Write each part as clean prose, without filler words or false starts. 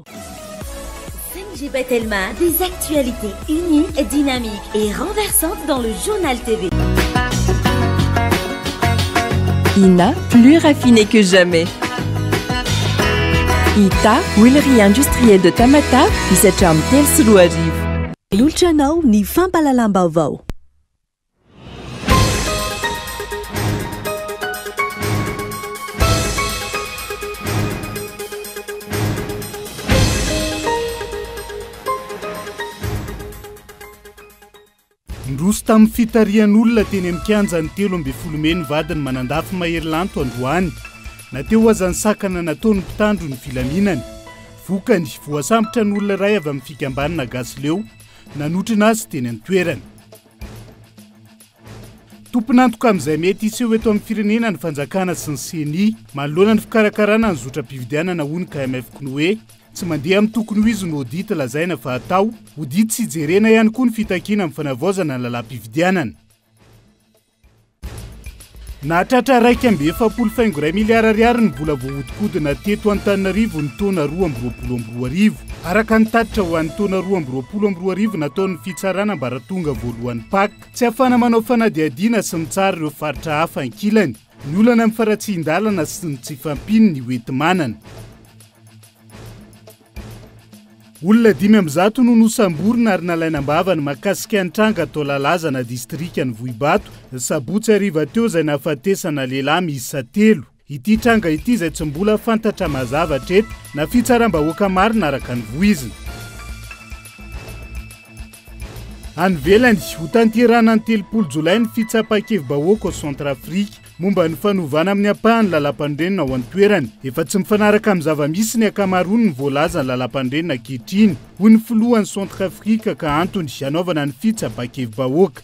5G Telma, des actualités uniques, dynamiques et renversantes dans le journal TV. INA, plus raffiné que jamais. ITA, huilerie industrielle de Tamata, isatram telo arivo. Lolotranao ny fampalalam-baovao. Ndroso tamin'ny fitarian'olona teny amin'ny kianjany 13 Mey vadiny manandafy mahery-lanto androany. Nateo azany sakana nataony mpitandro ny filaminany. Vokany voasambotra ny olona iray avy amin'ny fikambanana gasy leo, nanotrina azy teny an-toerana. Tompon'antoka amin'izay mety iseho eto amin'ny firenena ny fanjakana sy ny seni, manoloana ny fikarakarana ny zotra-pividianana hoy ny KMF Knoe. Tsy mandeha amin'ny tokony ho izy no audita lazaina fa atao, audit sy jerena ihany koa ny fitakiana amin'ny fanavaozana ny lalam-pividianana. Nahatratra 1.7 miliara ariary ny vola voahodinkodina teto Antananarivo ny taona 2022. Araka ny tatitra ho an'ny taona 2022 nataon'ny fitsarana ambaratonga voalohan'ny PAK, tsy ahafana manao fanadihadiana sy mitsara ireo faritra hafa ankilany, ny olana amin'ny faratsian-dalana sy ny tsy fampiny ny hoenti-manana. Olona 500 no nosamborina ary nalainam-bava ny makasika ny tranga atao lalazana distrika ny Vohibato, sabotsy hariva teo izay nahafatesana lehilahy miisa 3. Ity tranga ity izay tsy mbola fantatra mazava hatreto na fitsaram-bahoaka marina araka ny voiziny. Any ivelany ho tanterana ny 30 Jolay ny fitsapakevim-bahoaka ao Centrafrika momba ny fanovana amin'ny ampahany lalam-pandrenona ao an-toerany. Efa tsy mifanaraka amin'ny zava-misy ny akamaroany ny voalaza ny lalam-pandrenona ankehitriny hoy ny filohan'ny Centrafrika ka antony hanaovana ny fitsapakevim-bahoaka.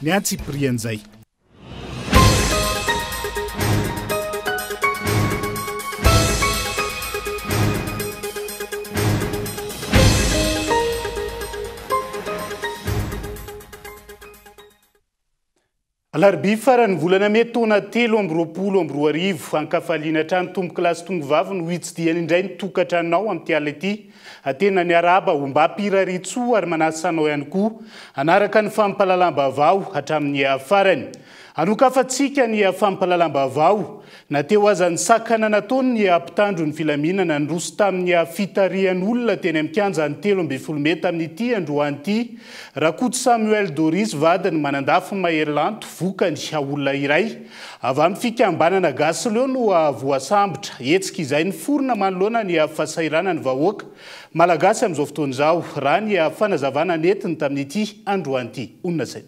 Ny antsiprian'izay. Alarbi farany volana Mey taona 2022 ankafaliana trano tombo-kilasy tongovavy no hitsidiany indray ny tokantranonao amin'ny alina ity. Atena ny araba ho mba hampiraritsoa ary manasanao ihany koa anaraka ny fampalalam-baovao hatramin'ny farany. Anokafantsika ny fampalalam-baovao. Nateo aza ny sakana nataony ny ampitandro ny filaminana nroso tamin'ny fitarian'olona teny amin'ny kianjany 13 Mey tamin'ity androany ity. Rakoto Samuel Doris vadiny manandafy mahery-lanto vokany olona iray. Avy amin'ny fikambanana gasy leo no voasambotra. Hetsika izay ny forona manoloana ny fahasairana ny vahoaka malagasy amin'izao fotoana izao raha ny fanazavana netiny tamin'ity androany ity. Onona zay.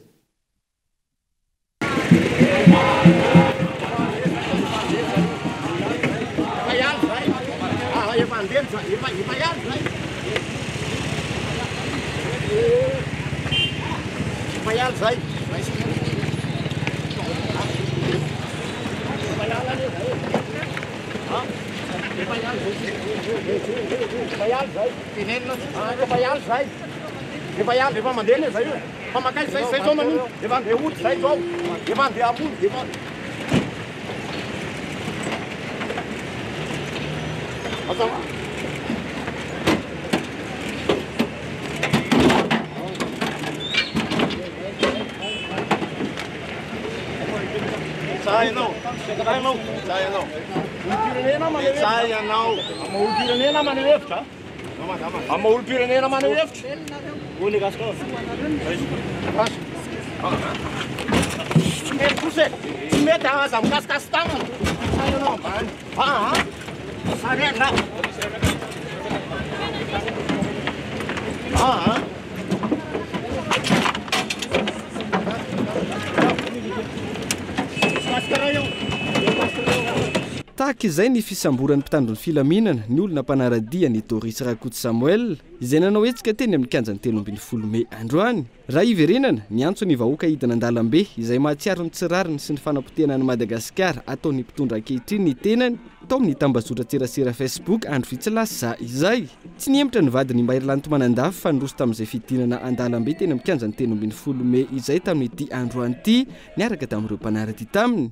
Tahaka izay ny fisamboran'ny mpitandron'ny filaminana ny olona mpanaradia ny Doris Rakoto Samuel izay nanao hetsika teny amin'ny kianjany 13 Mey androany. Raha iverenana ny antso ny vahoaka hidina an-dalambe izay mahatsiaro ny tsirariny sy ny fanapotehana ny Madagasikara ataony mpitondra ankehitriny ny tenany tao amin'ny tambazotra tserasera Facebook andro vitsylasa izay. Tsy niemitra ny vadiny mahery-lanto manandafy fa nroso tamin'izay fidinana an-dalambe teny amin'ny kianjany 13 Mey izay tamin'ity androany ity niaraka tamin'ireo mpanaradia taminy.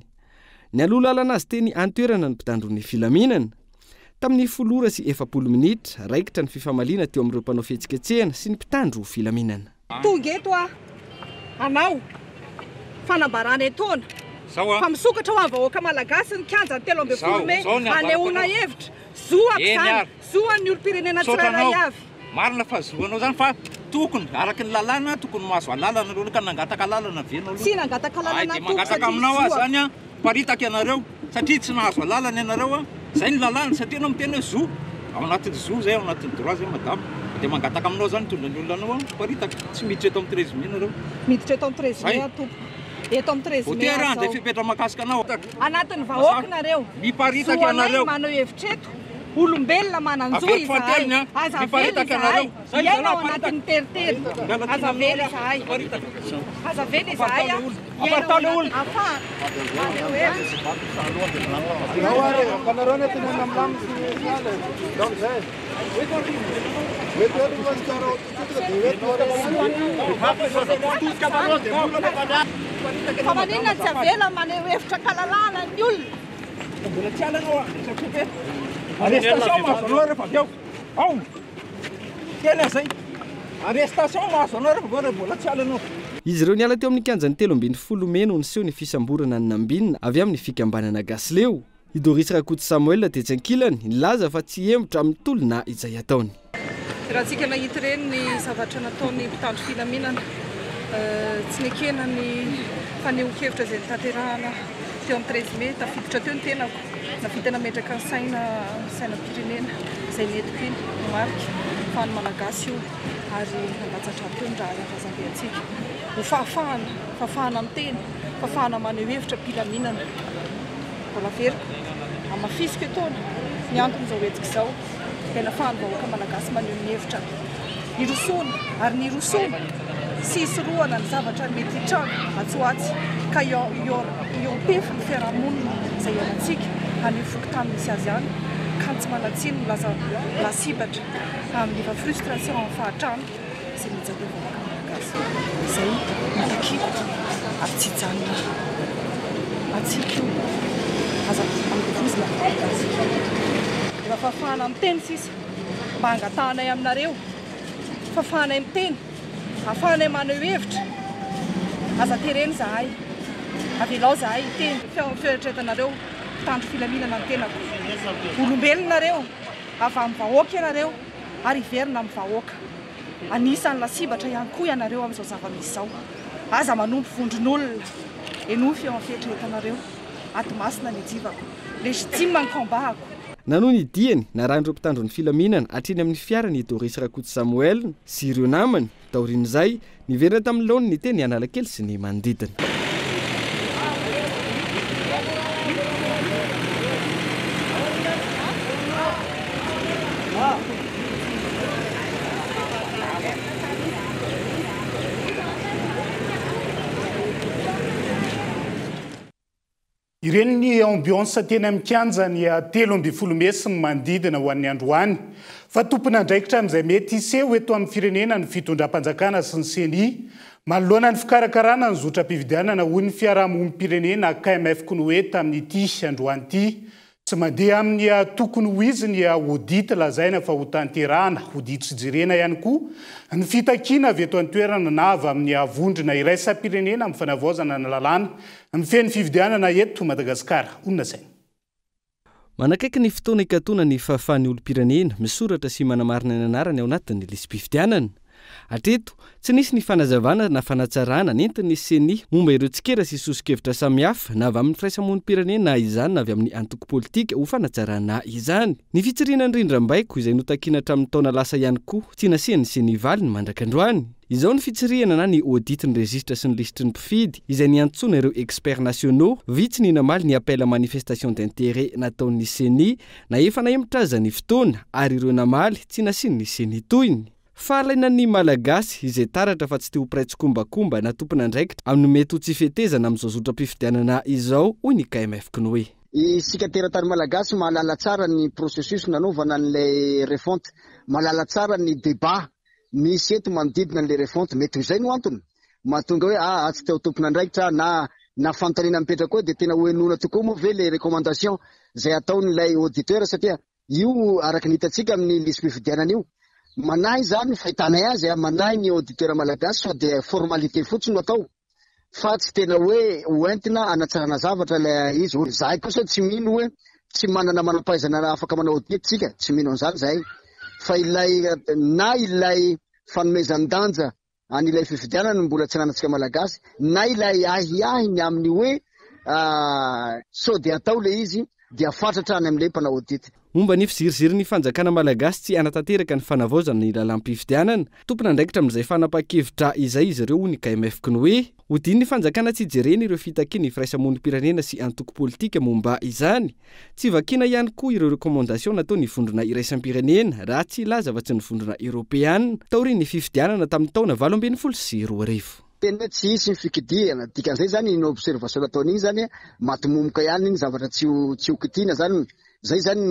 Ny aloha lalana azy teny antoerana ny mpitandron'ny filaminana. tamin'ny 10 sy 40 minitra raikitra ny fifamaliana teo amin'ireo mpanao fihetsiketsehana sy ny mpitandro filaminana. Tonga eto anao fanambarana etona fa misokatra ho amin'ny vahoaka malagasy ny kianja ny 13 Mey anehoana hevitra zoaka zoan'ny olo-pirenena tsirairay avy. Marina fa zoanao zany fa tokony araky ny lalàna tokony mahazo alalana reo ka nangataka lalana venao sy nangataka lalana mangataka aminao zany paritaka ianareo satria tsy nahazo alalana ianareo zay ny lalàna satria anao miteny hoe zo ao anatin'ny zo zay ao anatin'ny droit zay madame dia mangataka aminao zany tondra ny olona anao paritaka tsy miditra eto amin'ny 13 Mey nareo miditra eto amin'ny 13 Mey tompo eto amin'ny 13 Mey hotera andeha fipetra makasika anao anatin'ny vahoaka nareo miparitaka ianareo manao hevitra eto olombelona mananjo izahay azavely izahay iainao anatin'ny teriteri azavely izahay azavely izahay iainao afahana maneo hevitra fa maninona tsy avela maneo hevitra kalalana ny olona arrestation mahazo anao rehefa avy eo ao tena zay arrestation mahazo anao rehefa avy eo mbola tsy alanao. Izy ireo niala teo amin'ny kianjan'ny 13 Mey no niseho ny fisamborana ny Nambinina avy amin'ny fikambanana Gasleo. I Doris Rakoto Samuel dia tsy ankilany nilaza fa tsy hembotra amin'ny tolona izay ataony. Raha tsika nahita ireny ny zavatra nataony mpitandro filaminana tsy nekena ny faneho-kevitra izay nitanterahana teo amin'ny 13 Mey tafiditra teo ny tenako navita nametraka ny sainam-pirenena izay netiko iny mariky fahany malagasy io ary nandatsatra teo ny raha razambe antsika ho fahafahana miteny fahafahana maneho hevitra mpilaminana mbola veriko amafisiko etona ny antony izao hetsika izao tena fahany vahoaka malagasy maneho ny hevitra nirosona ary nirosona sy isorohana ny zavatra mety hitrano atsoatsy ka iompefy ny fiarahamonina izay ianantsika anio fokotany misy azy any ka tsy malatsiny milaza lasibatra amin'ny frustration amin'ny fahatrano izay mijady vahoaka malagasy izay mitakiko ary tsy janona atsika io aza amivozina malagasy efa fahafahana miteny sisa mba hangatanay aminareo fahafahanay miteny ahafahanay maneho hevitra aza tereny zahay avelao zahay iteny fieritreretanareo mpitandro filaminana ny tenako olombelonareo avy amin'ny vahoaka ianareo ary iverina amin'ny vahoaka anisan'ny lasibatra ihany koa ianareo amin'izao zava-misy izao aza manompo vondron'olona enofy eo amin'ny fieritreretanareo ato masina ny jivako legitime ny kombahako. Nanoho ny diany naran'ireo mpitandro ny filaminana hatreny amin'ny fiarany Doris Rakoto Samuel sy ireo namany taorian'izay niverina tamin'ny laony ny teny Analakely sy ny manodidina. Ireny ny ambiance teny amin'ny kianjany 13 Mey sy ny manodidina ho an'ny androany fa tompona andraikitra amin'izay mety hiseho eto amin'ny firenena ny fitondram-panjakana sy ny seni manoloana ny fikarakarana ny zotra-pividianana hoy ny fiarahamonim-pirenena KMF Konoe tamin'ity androany ity tsy mandeha amin'ny tokony ho izy ny audit lazaina fa ho tanterahana audit sy jerena ihany koa ny fitakiana avy eto an-toerana na avy amin'ny vondrona iraisam-pirenena amin'ny fanavaozana ny lalàna amin'ny feny fividianana eto Madagasikara. Onona zay. Manakaiky ny fotoana ikatona ny fahafahan'ny olo-pirenena misoratra sy manamarina ny anarany ao anatin'ny lisam-pividianana. Hatreto tsy nisy ny fanazavana na fanatsarana nentin'ny seni momba ireo tsikera sy sosokevitra samihafa na avy amin'ny firaisamonim-pirenena izany na avy amin'ny antoko politika ho fanatsarana izany. Ny fitsirina ny rindram-baiko izay notakiana hatramin'ny taona lasa ihany koa tsy nasian'ny seni valy ny mandrakandroany. Izao ny fitsirihana na ny audit ny registre sy ny listry ny mpifidy izay niantsona ireo experts nationaux vitsy ny namaly ny appel à manifestation d'intérêt nataon'ny seni na efa nahemotra aza ny fotoana ary ireo namaly tsy nasian'ny seni toyny. Falaina ny malagasy izay taratra fa tsy te ho praitsokombakomba na tompona andraikitra amin'ny mety ho tsy fetezana amin'izao zotra-pifidianana izao hoy ny KMF Konoe. Isika teratany malagasy mahalala tsara ny processus nanaovana an'ilay refonte, mahalala tsara ny débat misy eto manodidina an'ilay refonte mety ho izay no antony mahatonga hoe tsy teo tompona andraikitra na fanontaniana mipetraka koa dia tena hoenona tokoa moa ve les recommandations izay ataon'ilay auditeur satria io araka ny hitantsika amin'ny lisy fifidianana io manahy zany fahitanay azy manahy ny auditeur malagasy sao de formalité fotsiny no atao fa tsy tena hoe hoentina anatsarana zavatra le izy zahay kosa tsy mino hoe tsy manana manampahaizana afaka manao audit tsika tsy mino an'izany zahay fa ilay fanomezan-danja an'ilay fifidianana mbola tsy nanantsika malagasy na ilay ahiny amin'ny hoe sao de atao le izy dia fatratra any amin'ilay mpanao audit. Momba ny fiziriziry ny fanjakana malagasy tsy anatanteraka ny fanavaozana ny lalam-pifidianana tompona andraikitra amin'izay fanapa-kevitra izay izy ireo ny KMF ny hoe hodiny ny fanjakana tsy jereny ireo fitakiny firaisamonim-pirenena sy antoko politika momba izany tsy vakiana ihany koa ireo rekomandasion natao ny vondrona iraisam-pirenena raha tsy ilaza fa tsy ny vondrona eropeanina taorian'ny ny fifidianana tamin'ny taona 2024. Tena tsy isy ny fikidiana dikan'izay zany ny observation nataon'iny zany matimomoka ihany iny zavatra tsy ho kitina zany zay zany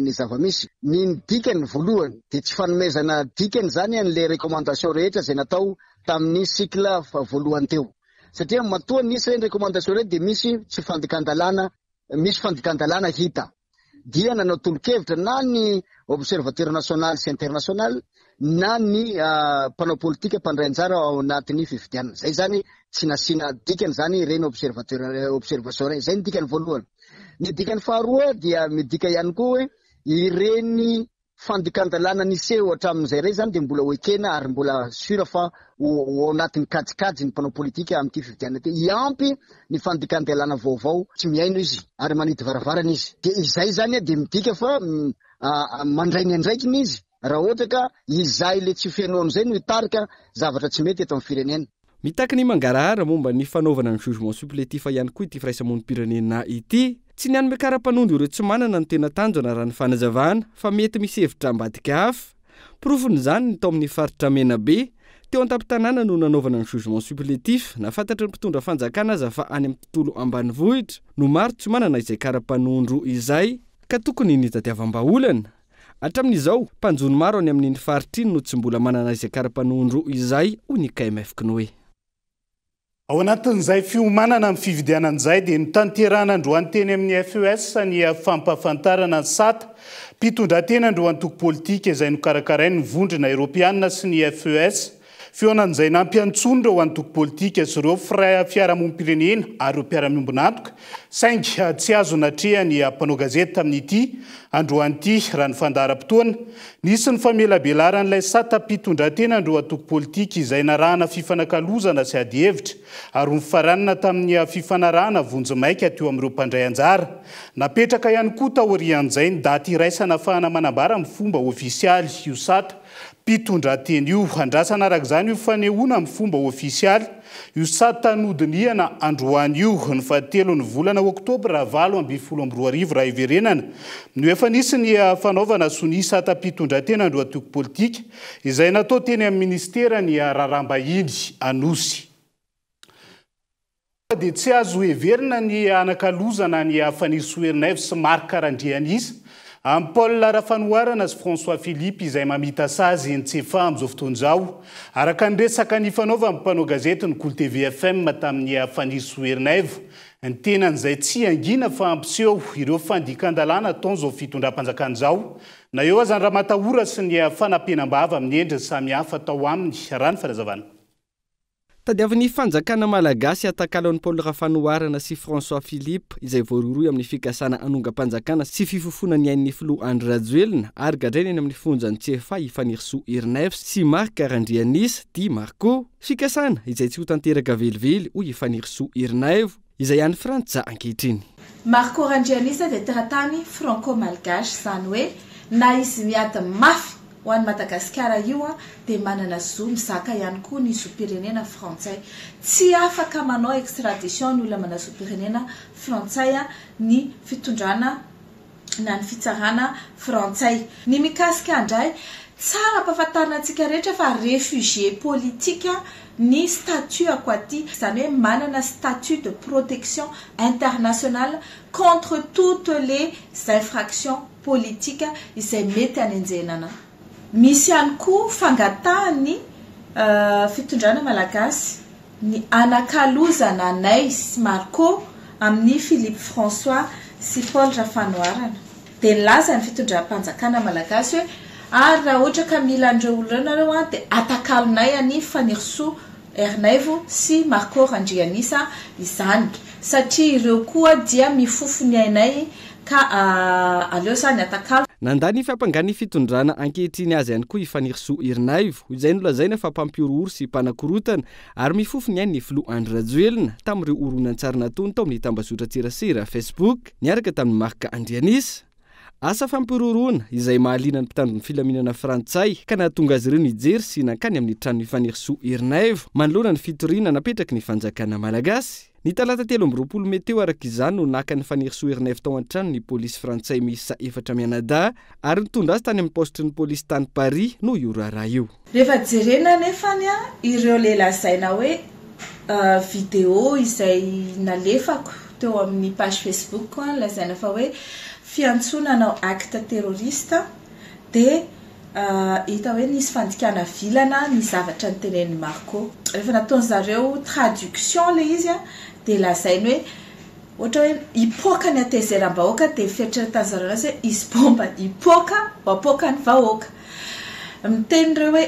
ny zava-misy ny dikany voalohany de tsy fanomezana dikany zany an'le rekomandation rehetra zay natao tamin'ny cycle voalohany teo satria matoa nisy reny rekomandation rehetra de misy tsy fandikandalana hita dia nanao tolo-kevitra na ny observateur national sy international na ny mpanao politika mpandray anjara ao anatin'ny fifidianana zay zany tsy nasina dikany zany reny observation reny zay ny dikany voalohany. Ny dikany faharoa dia midika ihany koa hoe ireny fandikandalana niseho hatramin'izay rey zany de mbola hoekena ary mbola sura fa ao anatin'ny kajikajy ny mpanao politika amin'ity fifidianana ty iampy ny fandikandalana vaovao tsy miaino izy ary manity varavarana izy de izay zany de midika fa mandray ny andraikiny izy raha ohatra ka izay le tsy fenoany zay no hitarika zavatra tsy mety eto amin'ny firenena. Mitaky ny mangarahara momba ny fanaovana ny jugement supplétif ihany koa ity firaisamonim-pirenena ity tsy ny anome karapanondro ireo tsy manana ny tena tanjona raha ny fanazavana fa mety misy hevitra ambadika hafa profony zany ny tao amin'ny faritra mena be teo an-tapitanana no nanaovana ny jugement supplétif nafantatra ny mpitondra fanjakana aza fa any amin'ny tontolo ambanivohitra no maro tsy manana izay karapanondro izay ka tokony ny tadiavam-baolana hatramin'izao mpanjony maro any amin'ny faritriny no tsy mbola manana izay karapanondro izay ho ny KMF Knoe. Ao anatin'izay fiomanana amin'ny fifidianan'izay dia ny tanterana androany teny amin'ny FES ny fampafantarana ny SAT mpitondran-tena andro antoko politika izay nokarakarainy ny vondrona Eropeanina sy ny FES fionan'izay nampiantsondra ho antoko politika sy ireo fiarahamonim-pirenena ary ireo mpiara-miombonantoka saingy tsy azo natrea ny mpanao gazety tamin'ity androan'ity raha ny fandaharam-potoana nisy ny famelabelan'ilay SAT mpitondran-tena andro antoko politika izay narahana fifanakalozana sy ady hevitra ary nifaranana tamin'ny fifanarahana vonjimaika teo amin'ireo mpandray anjara napetraka ihany koa taorian'izay ny daty iraisana fahana manambara amin'ny fomba ofisialy io SAT mpitondran-tena io andrasana araka izany io fanehoana amin'ny fomba ofisialy io SAT tanodiniana androany io ny 7 ny volana oktobra 2022 raha iverenana no efa nisy ny fanaovana soni SAT mpitondran-tena andro antoko politika izay natao teny amin'ny ministera ny rarambahiny anosy dia tsy azo heverina ny anakalozana ny Fanisy Soerinaivo sy Marc Karandrianisa amin'ny Paul Rafanoarana sy François Philippe izay mamita sazy NCFA amin'izao fotoan'izao araka ny resaka ny fanaovana mpanao gazety ny Kolo TV FM tamin'ny Fanisy Soerinaivo ny tenan'izay tsy angina fa ampiseho ireo fandikandalana ataon'izao fitondram-panjakan'izao na eo aza ny raha-matahora sy ny fanampenam-bava amin'ny endriny samihafa tao aminy raha ny fanazavana. Tadiavin'ny fanjakana malagasy atakalaon'ny Paul Rafanoarana sy François Philippe izay voaroroy amin'ny fikasana anonga-panjakana sy fifofona ny ain'ny filoha Andry Rajoelina ary gadrainy amin'ny fonjan'ny NCFA Fanir Soerinaivo sy Marc Karandrianisa di Marco fikasana izay tsy ho tanteraka velively hoy Fanir Soerinaivo izay any Frantsa ankehitriny. Marco Karandrianisa dia teratany franco-malgache zany hoe na izy miady mafy ho an'ny Madagasikara io dia manana zo mizaka ihany koa ny zo-pirenena frantsay tsy afaka manao extradition ny olona manana zo-pirenena frantsay ny fitondrana na ny fitsarana frantsay ny mikasika andray tsara ampahafantarina antsika rehetra fa réfugié politika ny statut aquatique zany hoe manana statut de protection internationale contre toutes les infractions politiques izay mety anenjenana. Misy ihany koa fangatahany fitondrana malagasy ny anakalozana anay sy Marco amin'ny Philippe François sy Paul Rafanoarana dia nilaza ny fitondram-panjakana malagasy hoe ary raha ohatra ka mila andreo olona nareo a dia atakalonay any Fanirisoa Ernaivo sy Marco Randrianisa izany satria ireo koa dia mifofo ny ainay ka aleo zany atakalo. Nandany fampangany fitondrana ankehitriny azy ihany koa Fanirisoa Ernaivo izay nolazaina fa mpampiorohoro sy mpanakorotana ary mifofo ny any filoha Andry Rajoelina tamin'ireo horonan-tsary nataony tao amin'ny tambazotra tserasera Facebook niaraka tamin'ny Marc Andrianisa. Asa fampiororoana izay mahaliana ny mpitandron'ny filaminana frantsay ka nahatonga azy ireo nijery sy nankany amin'ny tranon'ny Fanirisoa Ernaivo manoloana ny fitoriana napetraky ny fanjakana malagasy. Ny talata 13 Mey teo araka izany no naka ny Fanirisoa Ernaivo tao an-trano ny polisy frantsay miisa 4 Mianada ary nitondra azy tany amin'ny postry ny polisy tany Paris no io raharaha io. Rehefa jerena nefany ireo lelazaina hoe vidéo izay nalefako teo amin'ny page Facebook lazaina fa hoe fiantsonanao acte terrorista dia hita hoe nisy fandikana vilana ny zavatra ny tenen'ny Marco. Rehefa nataony zareo traduction le izy dia lazainy hoe ohatra hoe hipoaka ny atezeram-bahoaka dia fieritreretany zareo azy hoe izy bomba hipoaka wapoaka ny vahoaka. Mitenyreo hoe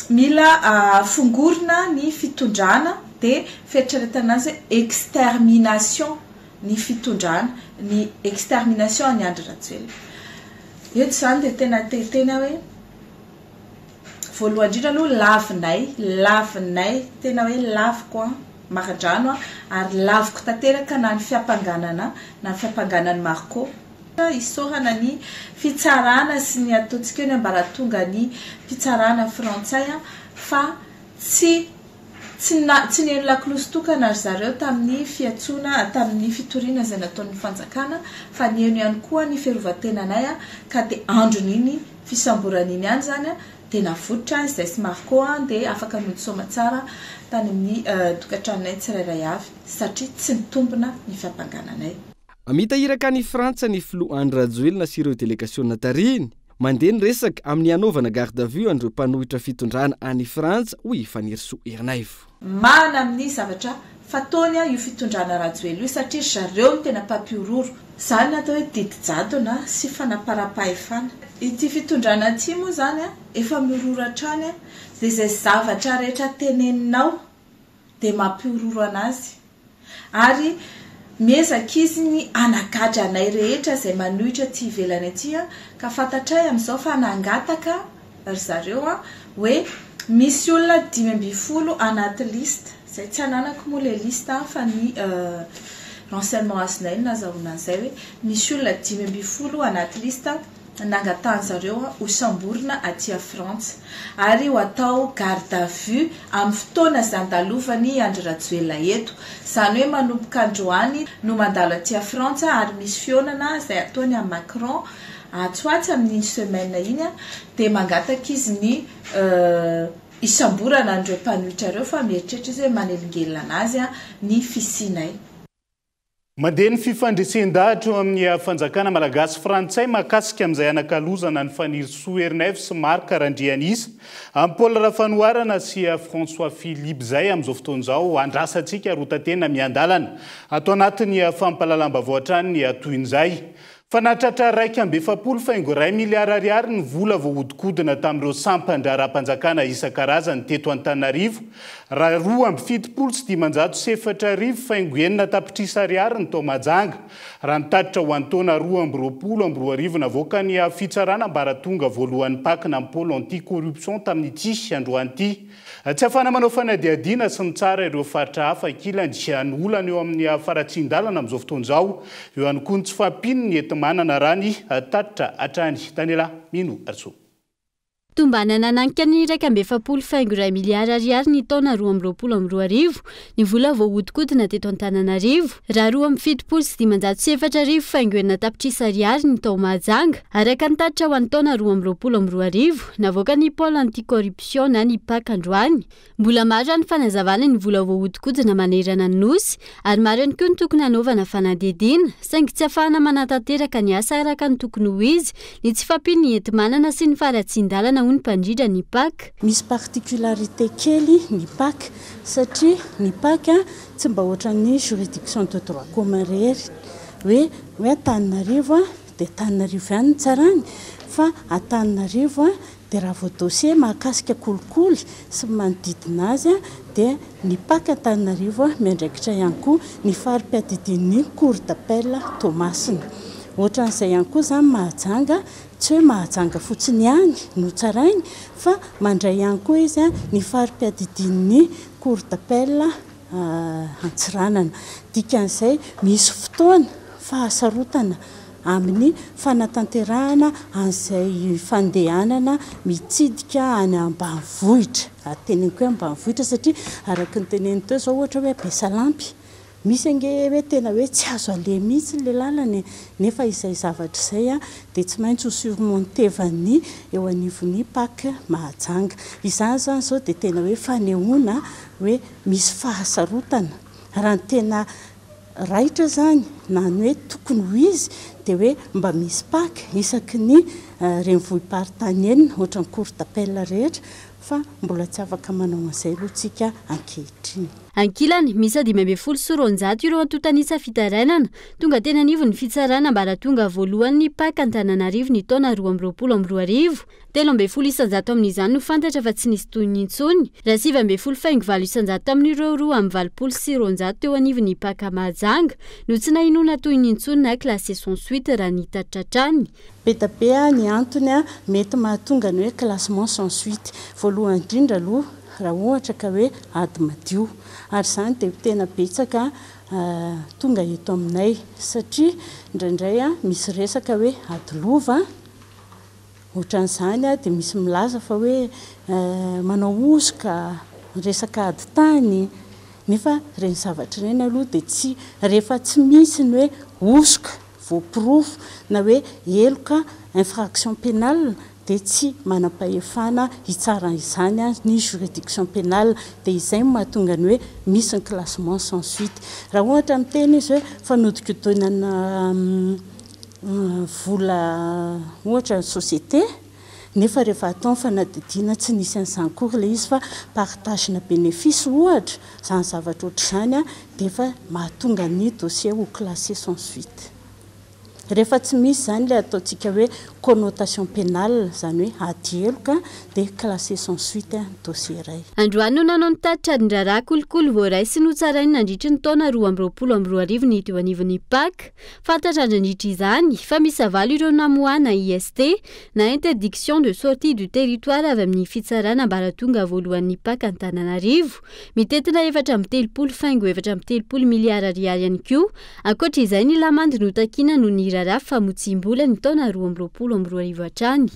mila fongorina ny fitondrana dia fieritreretana azy hoe extermination ny fitondrana ny extermination ny Andry Rajoelina. Eto zany dia tena tena hoe voalohany indrindra aloha lavinay tena hoe laviko Marandrano ary laviko tanteraka na ny fiampanganana na ny fiampanganan'ny Marco. Isorana ny fitsarana sy ny ataontsika ny ambaratonga ny fitsarana frantsay fa tsy neny lakolosy tokana ry zareo tamin'ny fiatsona tamin'ny fitoriana izay nataon'ny fanjakana fa ny eno ihany koa ny fiarovatenanay ka dia andron'iny fisamboran'iny ihany zany dia navotra izay sy Marco dia afaka midisoma tsara tany amin'ny tokantranonay tsirairay avy satria tsy mitombona ny fiampangananay. Mitahiraka ny Frantsa ny filoha Andry Rajoelina sy ireo délégation tariny mandeha ny resaka amin'ny anaovana garde à vue an'ireo mpanohitra fitondrana any Frantsa hoy Fanirisoa Ernaivo. Mana amin'ny zavatra fataony io fitondrana Rajoelina io satria zareo no tena mpampiororo zany atao hoe didy-jado na sy fanaparam-pahefana. Ity fitondrana ity moa zany efa miororo hatrany dia izay zavatra rehetra teneninao dia mampiororo anazy ary miezaka izy ny anagadra anay rehetra izay manohitra ty ivelany aty ka fantatray amin'izao fa nangataka ry zareo hoe misy olona 520 anaty lista izay tsy ananako moa le lista fa ny renseignement azonay nazahoana an'izay hoe misy olona 520 anaty lista nangatany zareo ho samborina aty Frantsa ary ho atao garde à vue amin'ny fotoana izay andalovany Andry Rajoelina eto. Izany hoe manomboka androany no mandalo aty Frantsa ary misy fionana izay ataony a Macron atsoatsy amin'ny semaine iny dia mangataka izy ny isamborana an'ireo mpanohitra ireo fa mieritreritra izy hoe manelingelina anazy ny fisinay. Mandeha ny fifandresen-dahatra amin'ny fanjakana malagasy frantsay mahakasika amin'izay anakalozana ny Fanirisoa Ernaivo sy Marc Randrianisa amin'ny pôle fanoharana sy François Philippe zay amin'izao fotoan'izao andrasantsika rotatena miandalana atao anatin'ny fampalalam-baovao hatrany ny atoin'izay. Fanatratra 140 faingo 1 miliara ariary ny vola voahodikodina tamin'ireo sampan-draharam-panjakana isan-karazany teto Antananarivo raha 270 faingo 9 tapitrisa ariary ny tao Mahajanga raha nitatitra ho antaona 220 navoaka ny fitsarana ambaratonga voalohan'ny pakina amin'ny pôle anti-corruption tamin'ity androany ity. Tsy afana manao fanadiadiana sy ny tsara ireo faritra hafa ankilany ny olana eo amin'ny faratsindalana amin'izao fotoan'izao eo ihany koa ny tsy fampino ny enti-manana rany tatitra hatrany Tanela Mino Arso. Tombanana nanika ny 140 miliara ariary ny taona 2022 ny vola voahodikodina teto Antananarivo raha 270 faingo 9 tapitrisa ariary ny tao Mahajanga araka ny tatitra ho an'ny taona 2022 navoaka ny pôle anti-corruption na ny PAC androany. Mbola maro ny fanazavana ny vola voahodikodina manerana ny nosy ary maro ihany koa ny tokony hanaovana fanadihadiana saingy tsy ahafahana manatanteraka ny asa araka ny tokony ho izy ny tsy fampino ny enti-manana sy ny faratsindalana ny mpandrindra ny PAC. Misy particularité kely ny PAC satria ny PAC tsy mba ohatran'ny juridiction de droit commun rehery hoe Antananarivo dia Antananarivo ihany tsarany fa Antananarivo dia raha vao dossier mahakasika kolikoly sy manodidina azy dia ny paka Antananarivo miandraikitra ihany koa ny farim-piadidin'ny cour d'appel Tomasina. Ohatran'izay ihany koa izany mahajanga tsy hoe mahajanga fotsiny ihany no tsarainy fa mandray ihany koa izy ny farim-piadidin'ny cour d'appel Antsiranana. Dikan'izay misy fotoana fahasarotana amin'ny fanatanterahana an'izay fandehanana mitsidika any ambanivohitra. Teneniko hoe ambanivohitra satria araka ny teneny teo izao ohatra hoe Besalampy misy ange hoe tena hoe tsy azo aleha mihitsy le lalana nefa izay zavatra izay dia tsy maintsy ho surmontevany eo anivon'ny paka mahajanga. Izany zany izao dia tena hoe fanehoana hoe misy fahasarotana raha ny tena raitra zany na ny hoe tokony ho izy dia hoe mba misy paka isaky ny renivohim-paritany enina ohatra ny cour d'appel rehetra fa mbola tsy afaka manao an'izay aloha tsika ankehitriny. Ankilany misy 570 ireo antotanisa fitarainana tonga tena anivo ny fitsarana mba rahatonga voalohany paka Antananarivo ny taona 2022. 13 isanjato amin'izany no fantatra fa tsy nisy toy ny intsony. Raha 7,4 isanjato amin'ireo 2,20 sy 900 teo anivo ny paka mahajanga no tsy nahinona toy ny intsony na classé sans suite raha ny tatratrany. Be ny antony mety mahatonga ny hoe classement sans suite. Voalohany indrindra aloha raha ohatra ka hoe ady madio ary izany dia tena betsaka tonga eto aminay satria indraindray misy resaka hoe ady lova ohatran'izany dia misy milaza fa hoe manao osoka resaka ady tany nefa reny zavatra ireny aloha dia tsy rehefa tsy misy ny hoe osoka voapirofo na hoe eloka infraction pénale dia tsy manam-pahefana hitsara izany ny juridiction pénale dia izay mahatonga ny hoe misy ny classement sans suite. Raha ohatra miteny izy hoe fanodikodinana vola ohatra société nefa rehefa atao fanadidina tsy nisy an'izany kory ilay izy fa partage na bénéfice ohatra izany zavatra ohatr'izany dia efa mahatonga ny dossier ho classé sans suite. Rehefa tsy misy zany ilay ataontsika hoe connotation pénale izany hoe ady eloka dia classé sans suite dossier iray. Androany no nanao nitatitra ny raharaha kolikoly voaraisy no tsarainy nandritra ny taona 2022 ny teo anivon'ny paka. Fantatra nandritra izany fa misy avalo ireo namoana IST na interdiction de sortie du territoire avy amin'ny fitsarana mba rahatonga voalohan'ny paka Antananarivo. Mitetina 4,7 miliara ariary ihany koa. Ankoatra izay ny lamandy notakina no ny raharaha famotsim-bola ny taona 2022 hatrany.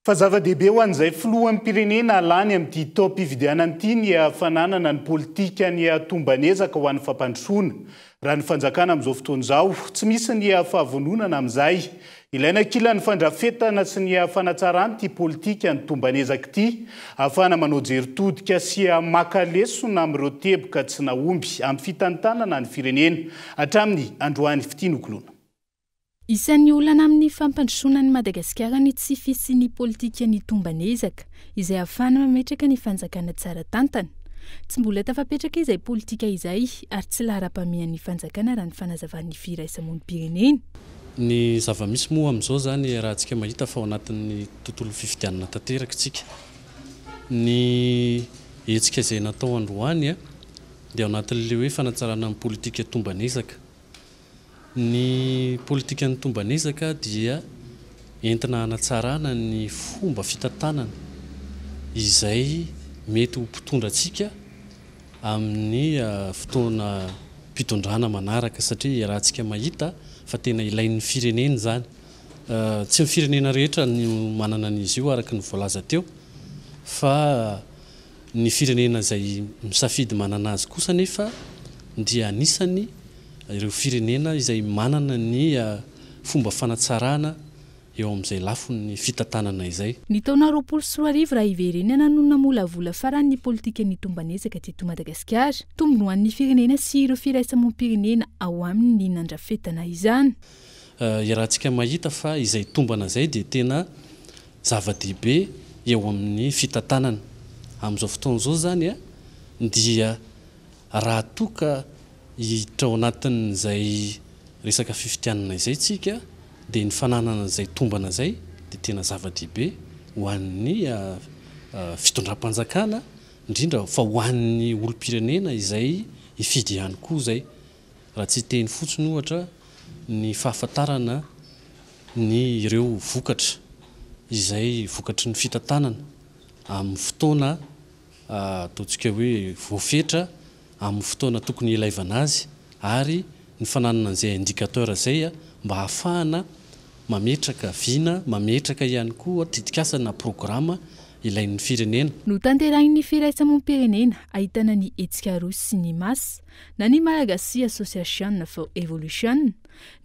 Fa zava-dehibe ho an'izay filohan'ny pirenena alany amin'ity taom-pifidianana ity ny hafananana ny politika ny tombanezaka ho an'ny fampandrosoana. Raha ny fanjakana amin'izao fotoana izao tsy misy ny fahavononana amin'izay. Ilaina kilan'ny fandrafetana sy ny fanatsarana ity politika ny tombanezaka ity ahafahana manao jeritodika sy maka lesona amin'ireo teboka tsy nahomby amin'ny fitantanana ny firenena hatramin'ny androany fitianokolona. Isan'ny olana amin'ny fampandrosoana ny Madagasikara ny tsy fisian'ny politika ny tombanezaka izay ahafahana mametraka ny fanjakana tsara tantana. Tsy mbola tafapetraka izay politika izay ary tsy lahara-pamehan'ny fanjakana raha ny fanazavan'ny firaisamonim-pirenena. Ny zava-misy moa amin'izao zany raha antsika mahita fa ao anatin'ny tontolo fifidianana tanteraka tsika. Ny hetsika izay natao androany dia ao anatin'ilay hoe fanatsarana ny politika tombanezaka. Ny politika ny tombanezaka dia entina hanatsarana ny fomba fitantanana izay mety ho mpitondra antsika amin'ny fotoana mpitondrana manaraka satria raha antsika mahita fa tena ilain'ny firenena zany. Tsy ny firenena rehetra ny manana an'izy io araka ny voalaza teo fa ny firenena izay misafidy manana azy kosa nefa dia anisany ireo firenena izay manana ny fomba fanatsarana eo amin'izay lafiny fitantanana izay. Ny taona 2022 raha iverenana no namolavola farany ny politika ny tombanezaka teto Madagasikara, tombony ho an'ny firenena sy ireo firaisamonim-pirenena ao amin'ny nandrafetana izany. Rahantsika mahita fa izay tombana izay dia tena zava-dehibe eo amin'ny fitantanana. Amin'izao fotoana izao zany dia raha toka hiditra ao anatin'izay resaka fifidianana izay tsika dia ny fananana zay tombana zay dia tena zava-dehibe ho an'ny fitondram-panjakana indrindra fa ho an'ny olom-pirenena izay ifidy ihany koa zay raha tsy teny fotsiny ohatra ny fahafantarana ny ireo vokatra izay vokatry ny fitantanana amin'ny fotoana ataontsika hoe voafetra amin'ny fotoana tokony ilaivana azy ary ny fananana an'izay indicateur zay mba hahafahana mametraka vina mametraka ihany koa didikasana programa ilain'ny firenena. No tanterahin'ny firaisamom-pirenena ahitana ny etsika roa sy ny masy na ny Malagasy Association for Evolution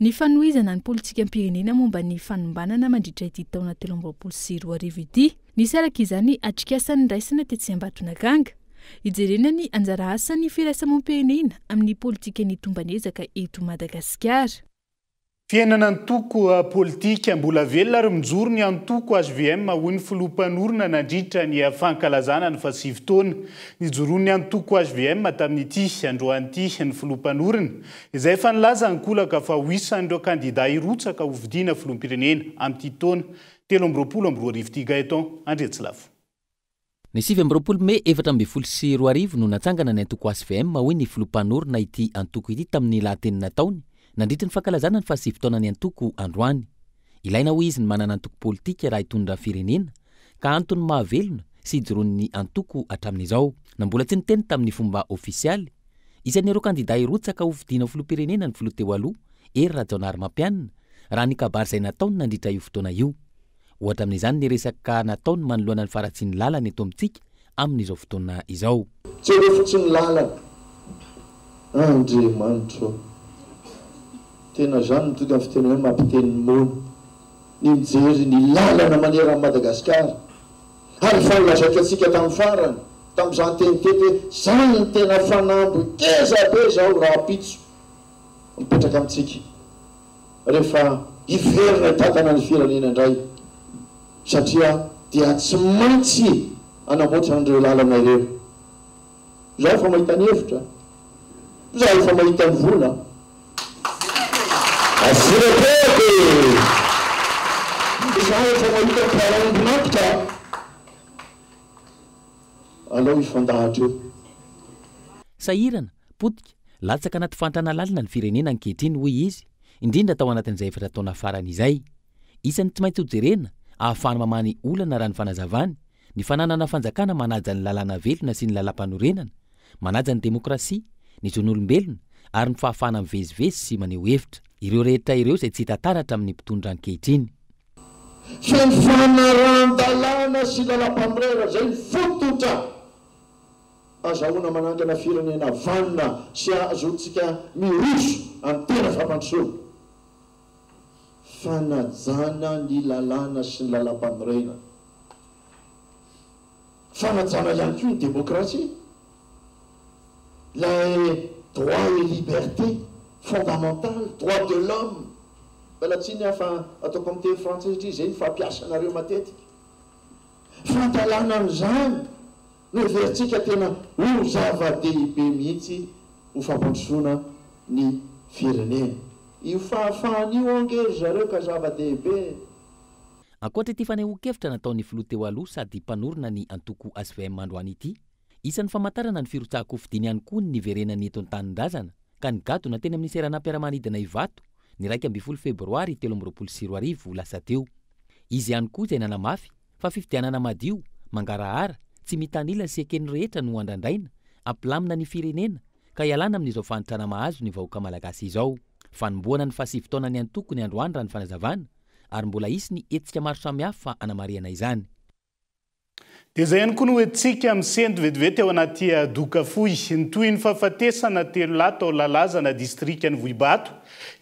ny fanohizana ny politika am-pirenena momba ny fanombanana mandritra ity taona 2024 ity. Nisy araka izany atrikasan'ny raisina tetsy Ambatonakanga ijerena ny anjara asan'ny firaisamom-pirenena amin'ny politika ny tombanezaka eto Madagasikara. Fiainana antoko politika mbola velona ary mijoro ny antoko HVM hoy ny filompanorona nandritra ny fankalazana ny fasivitaona nijoroan'ny antoko HVM tamin'ity androan'ity ny filompanorona izay efa nilaza ankolaka fa ho isan'ireo kandida irotsaka ho vidiana filom-pirenena amin'ity taona 2024 ity Gaeton Andretsilavo. Ny 2024 Mei 2024 no natsangana ny antoko HVM hoy ny filompanorona ity antoko ity tamin'ny lahatenina taony nandritra ny fankalazana ny fasivitaona ny antoko androany. Ilaina ho izy ny manana antoko politika raha hitondra firenena ka antony mahavelona sy ijoroan'ny antoko hatramin'izao. Na mbola tsy niteny tamin'ny fomba ofisialy isan'ireo kandida irotsaka ho vidiana filoham-pirenena ny filoha teo aloha Hery Rajaonarimampianina raha ny kabary izay nataony nandritra io fotoana io. Ohatra amin'izany ny resaka nataony manoloana ny faratsy ny lalana eto amintsika amin'izao fotoana izao. Tsy refotsy ny lalana Andriamanitra tena zany mitonga amin'ny fiteny hoe mampiteny mony ny mijery ny lalana manera Madagasikara ary fanolazaika antsika tamin'ny farany tamin'izany tenitety hoe zany ny tena fanambo keza be zao raha pitso mipetraka amintsika rehefa iverina tatana ny firenena indray satria dia tsy maintsy anamboatra an'ireo lalana ireo. Zaho efa mahita ny hevitra, zaho efa mahita ny vola asirapety zaho efa mahita parandinakitra alao ifandahatra eo. Sahirana, potika, latsaka anaty fantrana lalina ny firenena ankehitriny hoy izy, indrindra tao anatin'izay efatra taona farany izay. Isan'ny tsy maintsy hojerena ahafahana mamany olana raha ny fanazavany, ny fananana fanjakana manaja ny lalàna velona sy ny lalam-panorenana, manaja ny demokrasia, ny zon'olombelona ary ny fahafahana mivezivezy sy maneho hevitra. Ireo rehetra ireo izay tsy hita taratra amin'ny mpitondra ankehitriny. Fananaran-dalàna sy lalam-panorenana zay ny fototra azahoana manangana firenena vanina sy azotsika miroso amin'ny tena fampandrosoana. Fanajana ny lalàna sy ny lalam-panorenana, fanajana ihany koa ny demokrasia, les droits et libertés fondamentales, droits de l'homme. Balatsiny afa ataoko amin'ny teny frantsay satria zay ny fampiasanareo matetika. Fantalana an'izany no veritsika tena ho zava-dehibe mihitsy ho fampandrosoana ny firenena. Io fahafahany io angery zareo ka zava-dehibe. Ankoatra ity fanehoan-kevitra nataon'ny filoha teo aloha sady mpanorona ny antoko HVM androany ity, isan'ny famantarana ny firotsahako fidiany ihany koa ny niverenany eto an-tanindrazana ka nigadona teny amin'ny seranam-piaramanidina Ivato ny 12 Febroary 2024 lasa teo. Izy ihany koa izay nanamafy fa fifidianana madio, mangarahara, tsy mitanila sy ekeny rehetra no andrandraina, ampilamina ny firenena ka ialana amin'izao fanitrana mahazo ny vahoaka malagasy izao. Fanomboana ny fasivitaona ny antoko ny androany raha ny fanazavana ary mbola isy ny etsika maro samihafa anamariana izany. Dia izay ihany koa no hoentsika misendo vetivety ao anaty doka fohy ny toy ny fahafatesana telo lahy tao lalazana distrika ny Vohibato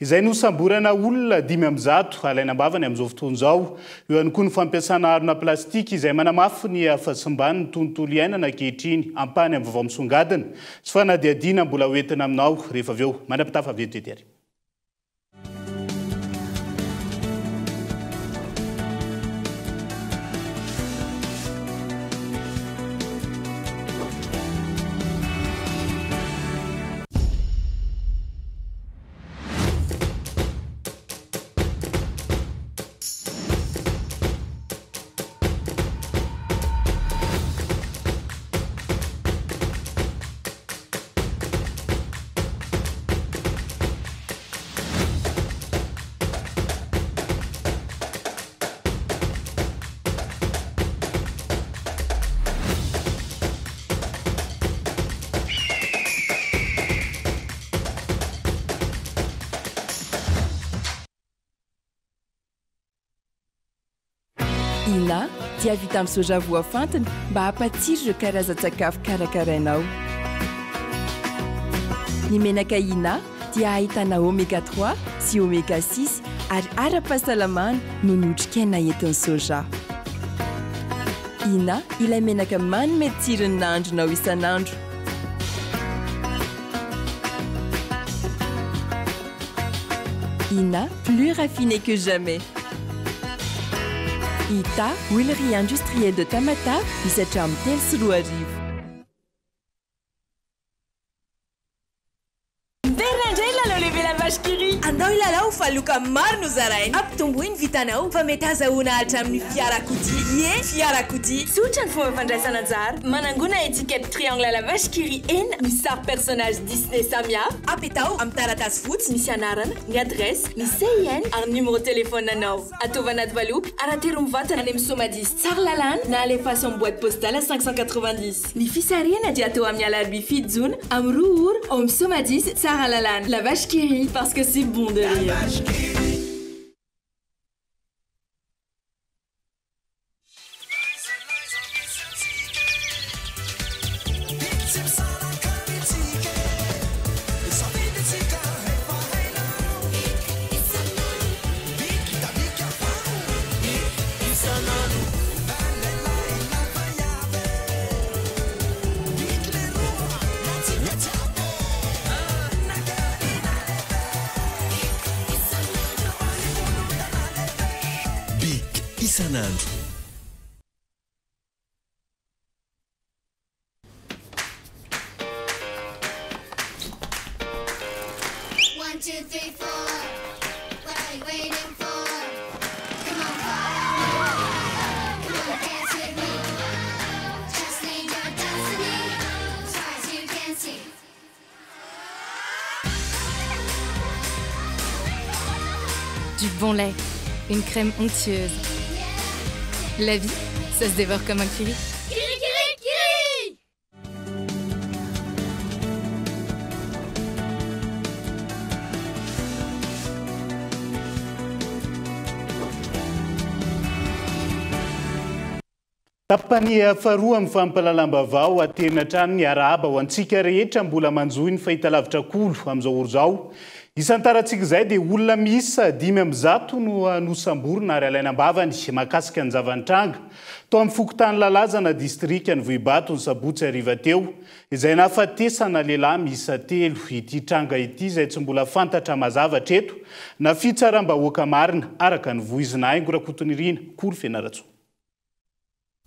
izay nosamborana olona 500 alaina ambavany amin'izao fotoana izao. Eo ihany koa ny fampiasana harona plastika izay manamafy ny fahasimbany ny tontolo iainana ankehitriny ampany amin'ny vaovao misongadina sy fanadihadiana mbola hoentina aminao rehefa avy eo manapitafa vetivety ary. Ina dia vita amin'ny soja voafantina mba hampatsiro ireo karazan-tsakafo karakarainao. Ny menaka Ina dia ahitana oméga 3 sy oméga 6 ary ara-pahasalamana no ny otrikaina entin'ny soja. Ina ilay menaka manome tsirony nahandronao isan'andro. Ina, plus raffiné que jamais. Ita, huilerie industrielle de Tamata, misatra amin'ny telo sy roa arivo. Andao ilalao fa loka maro no zarainy ampitomboiny vitanao fa mety azahoana hatramin'ny fiarakodia. Ie, fiarakodia tsotra ny fomba fandraisana anjara. Manangona étiquette triangle à la vache qui rit enina misy sary personnage Disney samihafa. Apetao amin'ny taratasy fotsy misy anarana, ny adresse, ny CIN ary numéro téléphone anao. Ataova anaty valopy aratero mivatana any amin'ny somadis tsara lalàna na alefaso amin'ny boîte postale 590. Ny fisariana dia atao amin'ny alarobia fito jona amin'ny roa ora ao amin'ny somadis tsara lalàna. La vache qui rit parce que c'est bon de rire. isan'andro. Du bon lait, une crème onctueuse. La vie, ça se dévore comme un kiri. Kiri, kiri, kiri! Tapany faharoa amin'ny fampalalam-baovao atena trano ny arahaba ho antsika rehetra mbola manjohy ny fahitalavitra kolo amin'izao oro izao. Isantarantsika izay dia olona miisa 500 no nosamborina ary alainam-bavany mahakasika ny zavantranga tao amin'ny fokontany lalazana distrika ny Vohibato ny sabotsy hariva teo izay nahafatesana lehilahy miisa 3 ity tranga ity izay tsy mbola fantatra mazava eto na fitsaram-bahoaka marina araka ny voizina haingo rakotonirina Kolo Fianaratsoa.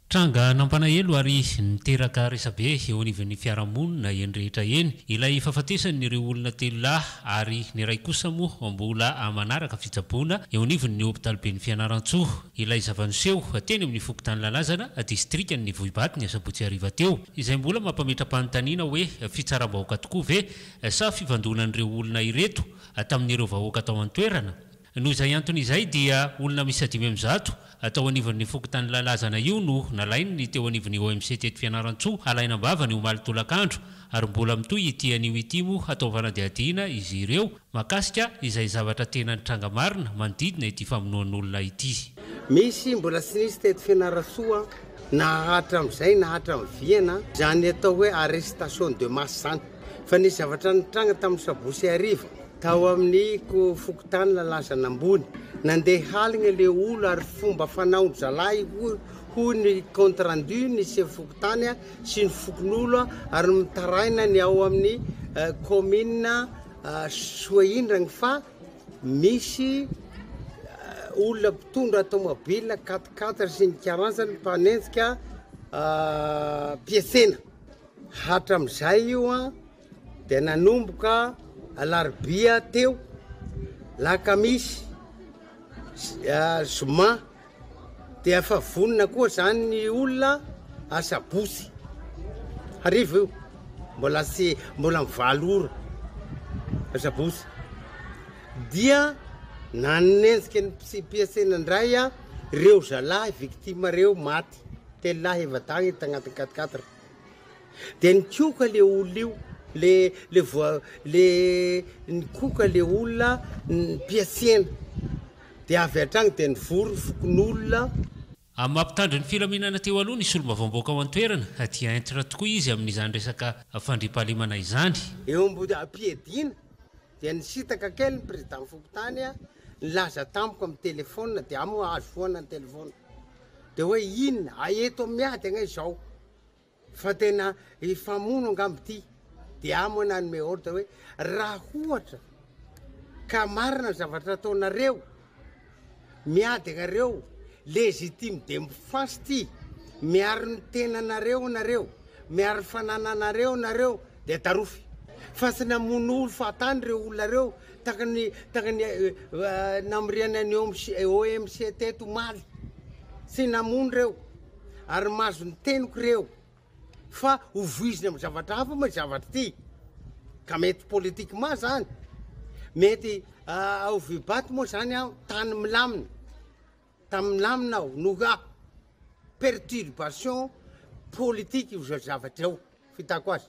Tranga nampanaelo ary niteraka resabe eo anivon'ny fiarahamonina eny rehetra eny ilay fahafatesan'ireo olona 3 lahy ary ny ray kosa moa mbola manaraka fitsaboana eo anivon'ny hôpitaly ben'ny Fianarantsoa ilay zavaniseho teny amin'ny fokontany lalazana distrikan'ny Vohibato ny sabotsy hariva teo izay mbola mampametra-panontaniana hoe fitsaram-bahoaka tokoa ve sa fivandonan'ireo olona ireto tamin'ireo vahoaka tao an-toerana. Noho izay antony izay dia olona misy 500 atao anivon'ny fokontany lalazana io no nalainy teo anivon'ny OMC teto Fianarantsoa alainam-bavany omaly tolakandro ary mbola mitoy ity anio ity mo ataovana diadiana izy ireo makasika izay zavatra tena nitranga marina manodidina ity famonoan'olona ity. Misy mbola tsy nisy teto Fianarantsoa nahatra amin'izay nahatra amin'ny Viana zany atao hoe arrestation de masse zany fa nisy zavatra nitranga tamin'ny sabotsy hariva tao amin'ny fokontany lalazana ambony nandeha halina le olo ary fomba fanaondro zalahy ho ny compte rendu ny chef fokontany sy ny fokon'olo ary mitaraina ny ao amin'ny commune Soahindragny fa misy olona mpitondra automobile 4x4 sy ny karazany mpanenjika piasena hatramin'izay io dia nanomboka alarobia teo lakamisy zoma dia efa vonona koa zany ny olona asabotsy hariva io mbola mivaly ora asabotsy dia nanenjika ny piasena indray ireo zalahy victime reo maty 3 lahy evatagny tagnaty 4x4 dia nikoka le olo io le nikoka le olona ny piasena dia avy hatragny dia nivory fokon'olona amin'ny mampitandro ny filaminana teo aloha ny solomba vaomboaka ao an-toerana dia entitra tokoa izy amin'izany resaka fandriampahalemana izany. Eo ambody ampiadina dia nisitaka kely ny président fokontany a nilaza tampoka amin'ny telefona dia amo azo foana ny telefona dia hoe inona aeto miady agna izao fa tena ifamono angambo ty dia amo nanome ordre hoe raha ohatra ka marina ny zavatra ataonareo miady agnareo légitime de mifasy ty miaro ny tenanareo nareo miaro ny fanananareo nareo dia tarofy fa sy namono olo fatany reo olonareo takany namiriana ny OMC teto maly sy namono reo ary mazo ny teniko reo fa hovoiziny amin'ny zavatra hafa ma zavatra ty ka mety politiquement zany mety ao vibaty moa zany aho tany milamina tamilamina aho noga perturbation politique io zavatra eo fitako azy.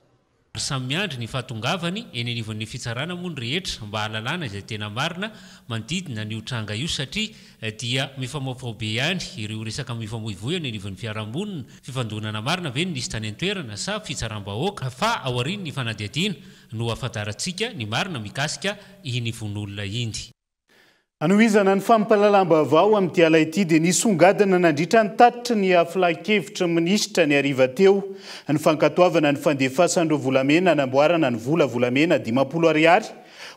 Samy miandry ny fahatongavany eny anivon'ny fitsarana moa ny rehetra mba halalana izay tena marina manodidina ny tranga io satria dia mifamaofao be ihany ireo resaka mifamoivohana eny anivon'ny fiarahamonina fifandonana marina ve nisy tany an-toerana sa fitsaram-bahoaka fa ao aorian'ny fanadihadiana no afantarantsika ny marina mikasika iny von'olona indy. Anohizana ny fampahalalam-baovao amin'ity ala ity dia nisongadina nandritra ny tatitra ny afilakevitra minisitra ny hariva teo ny fankatoavana ny fandefasan'ireo volamena namboarana ny volamena 50 ariary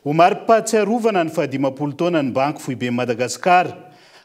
ho mari-pahatsiarovana ny 50 taona ny banky foibe Madagasikara.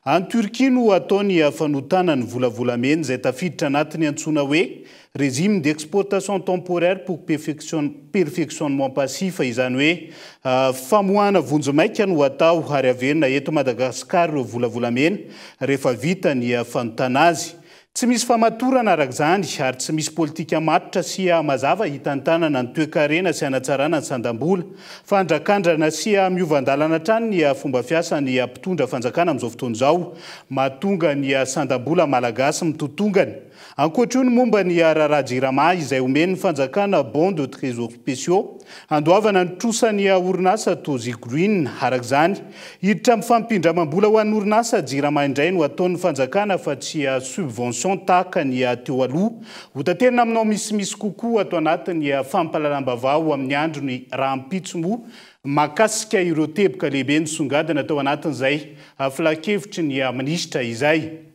Any Turquie no ataony fanotana ny volamena izay tafiditra anatiny antsoina hoe régime d'exportation temporaire pour perfectionnement passif izany hoe famoahana vonjomaika no atao ary averina eto Madagasikara ireo volamena rehefa vita ny fanotana azy. Tsy misy famatorana arak'izany ary tsy misy politika matotra sy mazava hitantanana ny toe-karena sy hanatsarana ny sandam-bola fa andrakandrana sy miovandalana hatrany ny fomba fiasany mpitondra fanjakana amin'izao fotoana izao mahatonga ny sandam-bola malagasy mitotongany. Ankoatra ny momba ny rarajirama izay omeny fanjakana bon de trésor spéciaux andoavana ny trosany orinasa Tozigruin arak'izany hiditra mifampindramam-bola ho an'ny orinasa jirama indray no ataon'ny fanjakana fa tsy subvention tahaka ny teo aloha ho taterina aminao misy kokoa ato anatin'ny fampahalalam-baovao amin'ny andro ny rahampitso moa makasika ireo teboka lehibe nisongadina tao anatin'izay afilakevitry ny minisitra izay.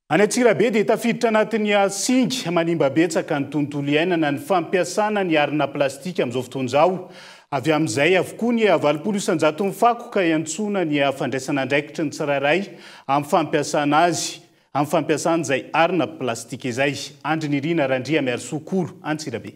Any Antsirabe dia tafiditra anatin'ny singy manimba betsaka ny tontolo iainana ny fampiasana ny arina plastika amin'izao fotoana izao. Avy amin'izay avokoa ny 800 fako ka iantsona ny fandraisana andraikitry ny tsirairay amin'ny fampiasana azy amin'ny fampiasan'izay arina plastika izay. Andry Nirina Randria Miarsokolo Antsirabe.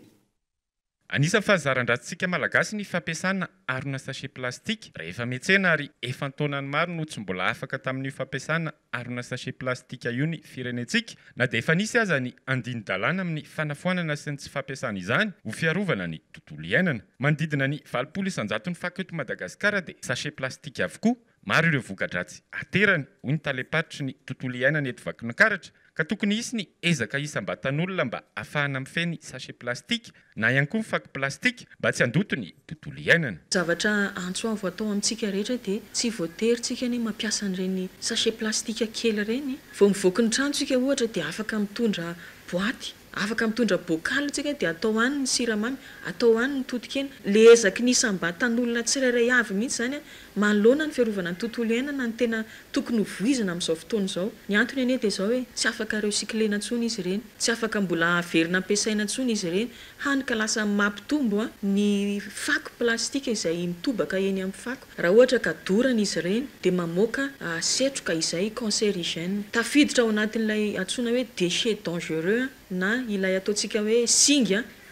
Anisan'ny fahazaran-dratsika malagasy ny fampiasana arina sachet plastika rehefa miantsena ary efa taonany maro no tsy mbola afaka tamin'ny fampiasana arina sachet plastika io ny firenentsika na dia efa nisy aza ny andini-dalàna amin'ny fanafoanana sy ny tsy fampiasana izany ho fiarovana ny tontolo iainana. Manodidina ny 700 fako eto Madagasikara dia sachet plastika avokoa. Maro ireo voka-dratsy aterany hoy ny talepatry ny tontolo iainana eto Vakinankaratra ka tokony hisy ny ezaka isam-batan'olona mba ahafahana mifeny sachet plastika na ihany koa fako plastika mba tsy handoto ny tontolo iainana. Zavatra antsoavo atao amintsika rehetra dia tsy voatery tsika ny mampiasa an'ireny sachet plastika kely ireny vao mivoaka ny trano tsika ohatra dia afaka mitondra boaty afaka mitondra bokaly tsika dia atao any ny siramamy atao any ny totokena le ezaka ny isam-batan'olona tsirairay avy mihitsy zany manoloana ny fiarovana ny tontolo iainana ny tena tokony hovoizana amin'izao fotoana izao. Ny antony anie dia izao hoe tsy afaka recyclena intsony izy ireny, tsy afaka mbola averina ampiasaina intsony izy ireny, hany ka lasa mampitombo ny fako plastika izay mitobaka eny amin'ny fako. Raha ohatra ka dorana izy ireny dia mamoaka setroka izay cancérigène tafiditra ao anatin'ilay antsoina hoe déchets dangereux na ilay ataontsika hoe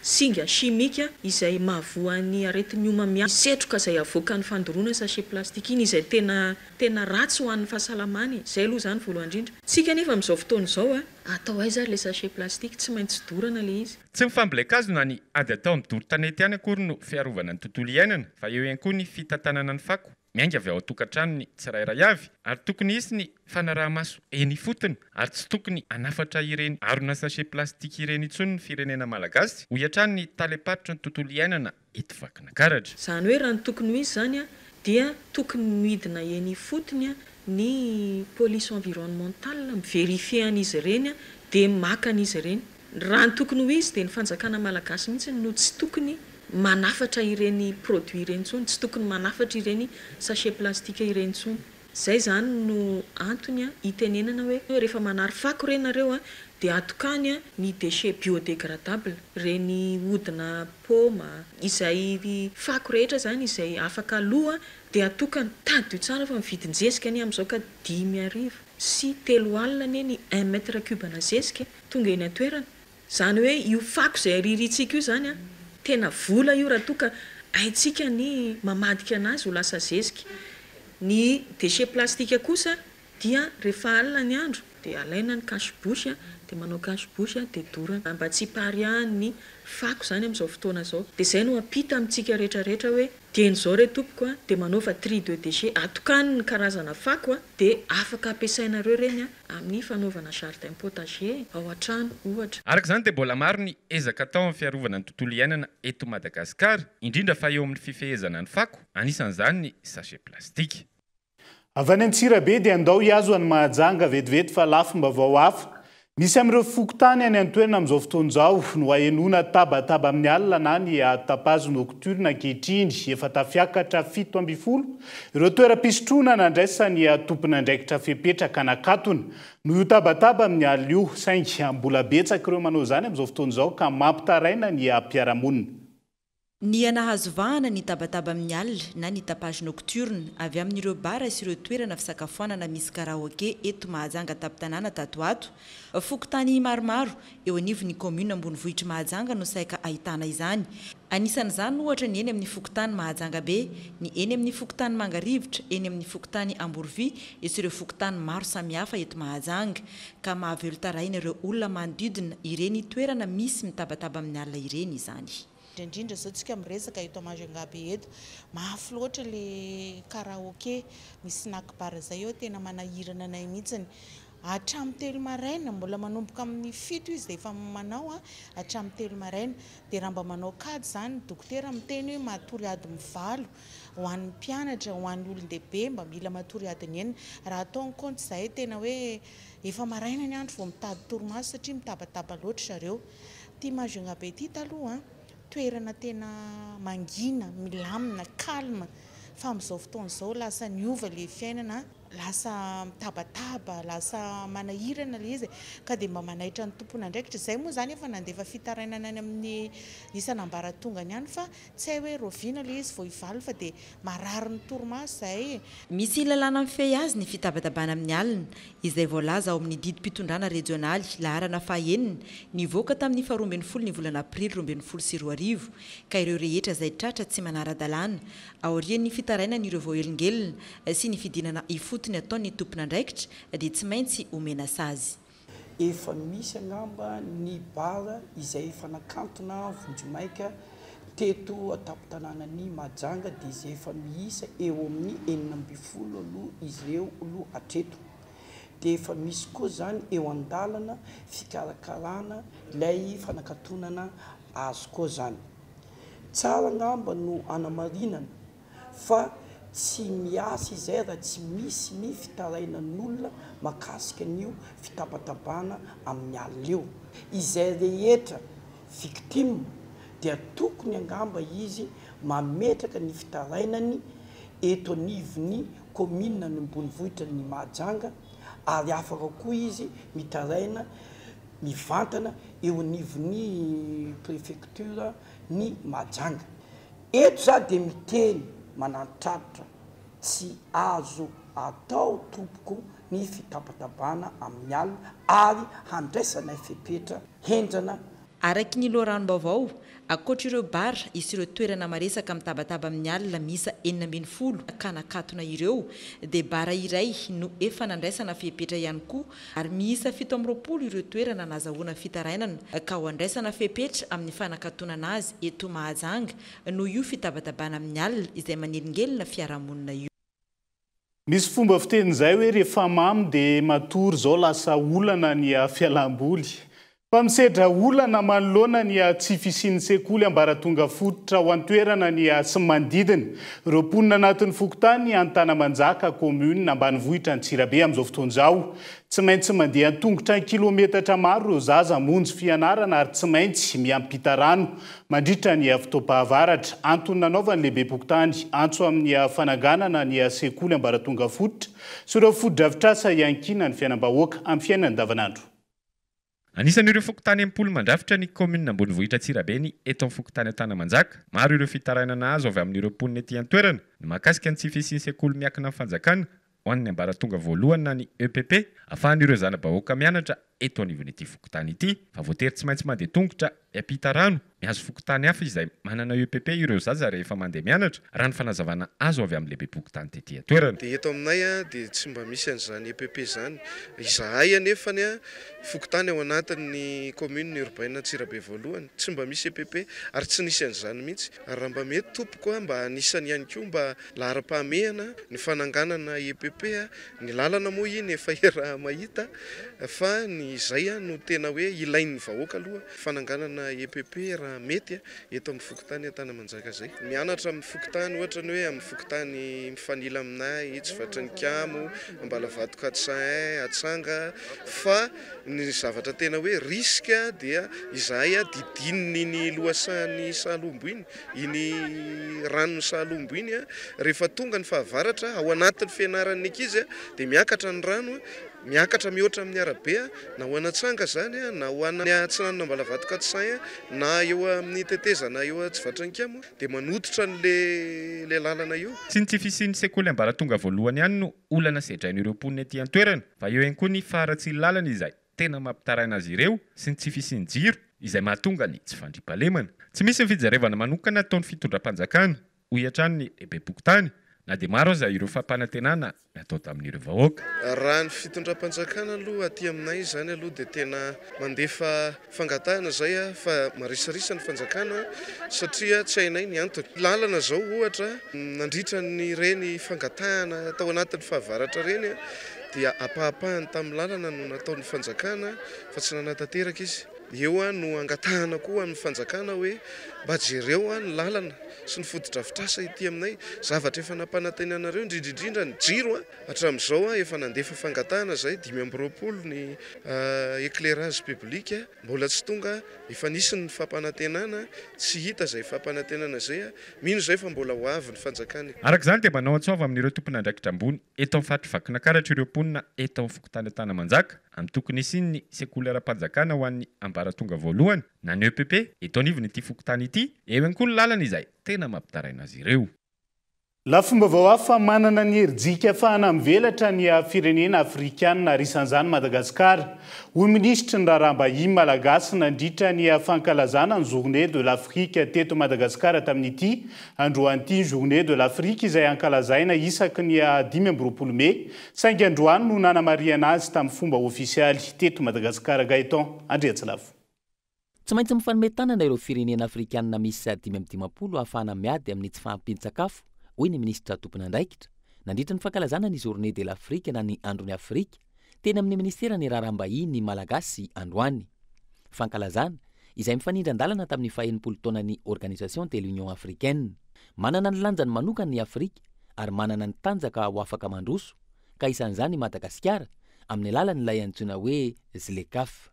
singa chimique izay mahavoan'ny aretin'ny homamia setroka izay avoaka ny fandoroana sachet plastika iny izay tena ratsy ho an'ny fahasalamany. Izay aloha zany voalohany indrindra. Tsika nefa amin'izao fotoana izao atao aiza le sachet plastika tsy maintsy dorana le izy. Tsy mifamboleka na ny ady atao amin'ny doro tanety ihany akory no fiarovana ny tontolo iainana fa eo ihany koa ny fitantanana ny fako. Miainga avy ao an-tokantrano ny tsirairay avy ary tokony hisy ny fanaraha-maso eny fotony ary tsy tokony hanafatra ireny arina sachet plastika ireny intsony ny firenena malagasy ho hiatrany ny talepatitra ny tontolo iainana eto Vakinankaratra. Zany hoe raha ny tokony ho izy zany dia tokony midina eny fotony ny police environnementale mivérifie an'izy ireny dia maka an'izy ireny raha ny tokony ho izy dia ny fanjakana malagasy mihitsy no tsy tokony manafatra ireny produit ireny ntsony, tsy tokony manafatra ireny sachet plastique ireny ntsony. Zay zany no antony itenenana hoe rehefa manary fako renareo dia atokany ny déchet biodégradable reny hodina poma izay fako rehetra zany izay afaka aloha dia atokana tadio tsara fa mividin-jesika ny amin'izao ka 5,000 sy 3 alina neny 1 mètre cube na zesika tonga eny atoerana. Zany hoe io fako izay aririntsika io zany tena vola io raha toka haitsika ny mamadika anazy ho lasa zesika. Ny déchet plastique kosa dia rehefa alina ny andro dia alaina ny cache-bouche dia manao cache-bouche dia dorana mba tsy pariany ny fako zany amin'izao fotoana zao. Dia zay no apita amintsika rehetrarehetra hoe dian'izao re tompoko dia manaova tri de déchet atokany ny karazana fako dia afaka ampiasainareo reny amin'ny fanaovana jardin potager ao an-trano ohatra. Araka izany dia mbola maro ny ezaka atao amin'ny fiarovana ny tontolo iainana eto Madagasikara, indrindra fa eo amin'ny fifehezana ny fako, anisan'izany ny sachet plastique. Avy any Antsirabe dia andao hiazo any Mahajanga vetivety fa lafo mba Vaovao. Misy amin'ireo fokotany any an-toerana amin'izao fotoan'izao no hahenona tabataba amin'ny alina na ny tapazo nocturne ankehitriny efa tafiakatra 7 ireo toeram-pisotroana nandraisany tompona andraikitra fepetraka nakatony no io tabataba amin'ny alina io saingy mbola betsaka ireo manao izany amin'izao fotoan'izao ka mampitaraina ny mpiara-monina. Ny anahazo vahana ny tabataba amin'ny alina na ny tapage nocturne avy amin'ireo bara sy ireo toerana fisakafoanana misy karaoke eto Mahajanga tapitanana tatoato. Fokotany maromaro eo anivon'ny commune Ambonivohitra Mahajanga no saika ahitana izany. Anisan'izany ohatra ny eny amin'ny fokotany Mahajanga be, ny eny amin'ny fokotany Mangarivotra, eny amin'ny fokotany Amborovy sy ireo fokotany maro samihafa eto Mahajanga ka mahavelo taraina ireo olona manodidina ireny toerana misy mitabataba amin'ny alina ireny izany. Indrindra zao tsika miresaka eto Mahajanga be eto mafy loatra le karaoke misy snack bar zay eo tena manahirana anay mihitsiny. Hatramin'ny 3 maraina mbola manomboka amin'ny 7 izy dia efa manao hatramin'ny 3 maraina dia raha mba manao kady zany dokotera miteny hoe matory ady mivalo ho an'ny mpianatra ho an'ny olon-dehibe mba mila matory adiny eny. Raha atao ny compte zay tena hoe efa maraina ny andro vao mitady torimaso satria mitabataba loatra zareo. Ty Mahajanga be ty taloha toerana tena mangina, milamina, calme fa amin'izao fotoan'izao lasa niova le fiainana, lasa mitabataba, lasa manahirana le izy ka dia mba manaitra ny tompona andraikitra. Zay moa zany efa nandefa fitarainana any amin'ny isan'ambaratongany ihany fa tsy hay hoe roviana le izy vao hivaly fa dia marary ny torimaso zay. Misy lalàna mifehy azy ny fitabatabana amin'ny alina izay voalaza ao amin'ny didim-pitondrana regionaly laharana fahaenina nivoaka tamin'ny 12 ny volana aprily 2022 ka ireo rehetra izay tratra tsy manara-dalàna aorian'ny fitarainan'ireo voahelingelina sy ny fidinana ifotony ataon'ny tompona andraikitra dia tsy maintsy omena sazy. Efa misy angamba ny bara izay efa nakantona vonjomaika teto atapitananan'ny Mahajanga dia izay efa miisa eo amin'ny 12 aloha izy ireo aloha atreto. Dia efa misy koa zany eo an-dalana fikarakarana ilay fanakatonana azo koa zany. Tsara ngamba no anamarinana fa tsy miasa izay raha tsy misy ny fitarainan'olona makasika an'io fitabatabana amin'ny alina io. Izay rehetra victime dia tokony angamba izy mametraka ny fitarainany eto anivon'ny commune ny Ambonivohitra ny Mahajanga ary afaka koa izy mitaraina mivantana eo anivon'ny préfecture ny Mahajanga. Eto za dia miteny manantratra tsy azo atao tompoko ny fitabatabana amin'ny alina ary handraisana fepetra hendrana. Araky ny loharam-baovao akoatra ireo bara isy ireo toerana maresaka mitabataba amin'ny alina misa 12 ka nakatona ireo dia bara iray no efa nandraisana fepetra ihany koa ary miisa 17 ireo toerana nazahoana fitarainana ka ho andraisana fepetra amin'ny fanakatonana azy eto Mahajanga no io fitabatabana amin'ny alina izay manelingelina fiarahamonina io. Misy fomba fiteny izay hoe rehefa mamy dia matory zao lasa olana ny fialamboly. Mpamisedra olana manoloana ny tsy fisian'ny sekoly ambaratonga fototra ho antoerana ny sy manodidina ireo mponina anatin'ny fokontany Antanamanjaka commune ambanivohitra ny Tsirabe amin'izao fotoana izao. Tsy maintsy mandeha an-tongotra kilometatra maro ireo zaza monjy fianarana ary tsy maintsy miampita rano mandritra ny fotoam-pahavaratra. Antony nanaovany lehibe fokontany antso amin'ny fananganana ny sekoly ambaratonga fototra sy ireo foto-drafitrasa iankina ny fiainam-bahoaka amin'ny fiainana andavanandro. Anisan'ireo fokontany am-polo mandrafitra ny commune ambonivohitra Tsirabe ny eto amin'ny fokontany Antanamanjaka. Maro ireo fitarainana azo avy amin'ireo mponina ety an-toerana ny mahakasika ny tsy fisian'ny sekoly miankina amin'ny fanjakana ho an'ny ambaratonga voalohany na ny EPP ahafahan'ireo zana-bahoaka mianatra eto anivon'ity fokontany ity. Fa voatery tsy maintsy mandeha tongotra hiampita rano mihazo fokontany hafa izay manana EPP ireo zaza rehefa mandeha mianatra raha ny fanazavana azo avy amin'ny lehibe fokontany tetỳ an-toerana. Dia eto aminay dia tsy mba misy an'izany EPP izany. Izahay anefany fokontany ao anatin'ny commune urbaine Tsirabe voalohany tsy mba misy EPP ary tsy nisy an'izany mihitsy. Ary raha mba mety tompoko mba anisany ihany koa mba lahara-pahamehana ny fananganana EPP ny lalana moa iny efa era mahita fa ny izay no tena hoe ilain'ny vahoaka aloha fananganana EPP raha mety eto amin'ny fokontany Antanamanjaka zay. Mianatra amin'ny fokontany ohatra ny hoe amin'ny fokontany mifanila aminay tsy vatran'ny kamo ambalavato 401 atsanga fa ny zavatra tena hoe riska dia izahay didininy ny lohasahan'ny sahalombo iny ranony sahalombo iny rehefa tonga ny fahavaratra ao anatin'ny fianaran'ny ankizy dia miakatra ny rano miakatra mihoatra amin'ny arabe na ho anatsanga zany na ho ana atsinanana ambalavato 400 na eo amin'ny tetezana eo tsy vatran'ny kamo dia manototra n'le lalana io. Tsy ny tsy fisian'ny sekoly ambaratonga voalohany ihany no olana sedrain'ireo mponina ety an-toerana fa eo ihany koa ny faratsy lalana izay tena mampitaraina azy ireo sy ny tsy fisian'ny jiro izay mahatonga ny tsy fandriampahalemana. Tsy misy ny fijerevana manokana ataon'ny fitondram-panjakana ho hiatrany ny lehibe fokontany na dia maro aza ireo fampanantenana natao tamin'ireo vahoaka. Raha ny fitondram-panjakana aloha aty aminay zany aloha dia tena mandefa fangatahana zay fa marisarisa ny fanjakana satria tsy hainay ny antony. Lalana zao ohatra nandritra ny reny fangatahana tao anatin'ny fahavaratra reny dia apahapahany tamin'ny lalana no nataon'ny fanjakana fa tsy nanatateraka izy. Eo no angatahana koa amin'ny fanjakana hoe mba jereo ny lalana sy ny foto-drafitrasa ety aminay zavatra efa nampanantenanareo indrindrindrindra ny jiro hatramin'izao efa nandefa fangatahana zay 520 ny éclairage public mbola tsy tonga efa nisy ny fampanantenana tsy hita zay fampanantenana zay mino zay fa mbola ho avy ny fanjakana. Araka izany dia manao antsova amin'ireo tompona andraikitra ambony eto amin'ny fatrivakina karatra ireo mponina eto amin'ny fokontany Antanamanjaka amin'ny tokony isin'ny sekoly ara-panjakana ho an'ny ambaratonga voalohany na ny EPP eto anivon'ity fokontany ity eo ihany koa ny lalana izay tena mampitaraina azy ireo. Lafomba vao hafa manana ny herijika ahafahana mivelatra ny firenena afrikanina risan'izany Madagasikara. Hoy minisitry ny raharaham-bahiny malagasy nandritra ny fankalazana ny journée de l'Afrique teto Madagasikara tamin'ity androany journée de l'Afrique izay ankalazaina isaky ny 15 Mey saingy androany no nanamariana azy tamin'ny fomba ofisialy teto Madagasikara. Gaetan Andriatsilavo. Tsy maintsy mifanometanana ireo firenena afrikanina misy 5 ahafahana miady amin'ny tsy fahampian-tsakafo. Hoy ny ministra tompon'andraikitra nandritra ny fankalazana ny journée de l'Afrique na ny andron'ny Afrika teny amin'ny ministera ny raharaham-bahiny malagasy androany. Fankalazana izay mifanindran-dalana tamin'ny 40 taonan'ny organisation de l'Union africaine. Manana ny lanjany manokana ny Afrika ary manana ny tanjaka ho afaka mandroso ka isan'izany Madagasikara amin'ny alalan'ilay antsoina hoe ZLECAf.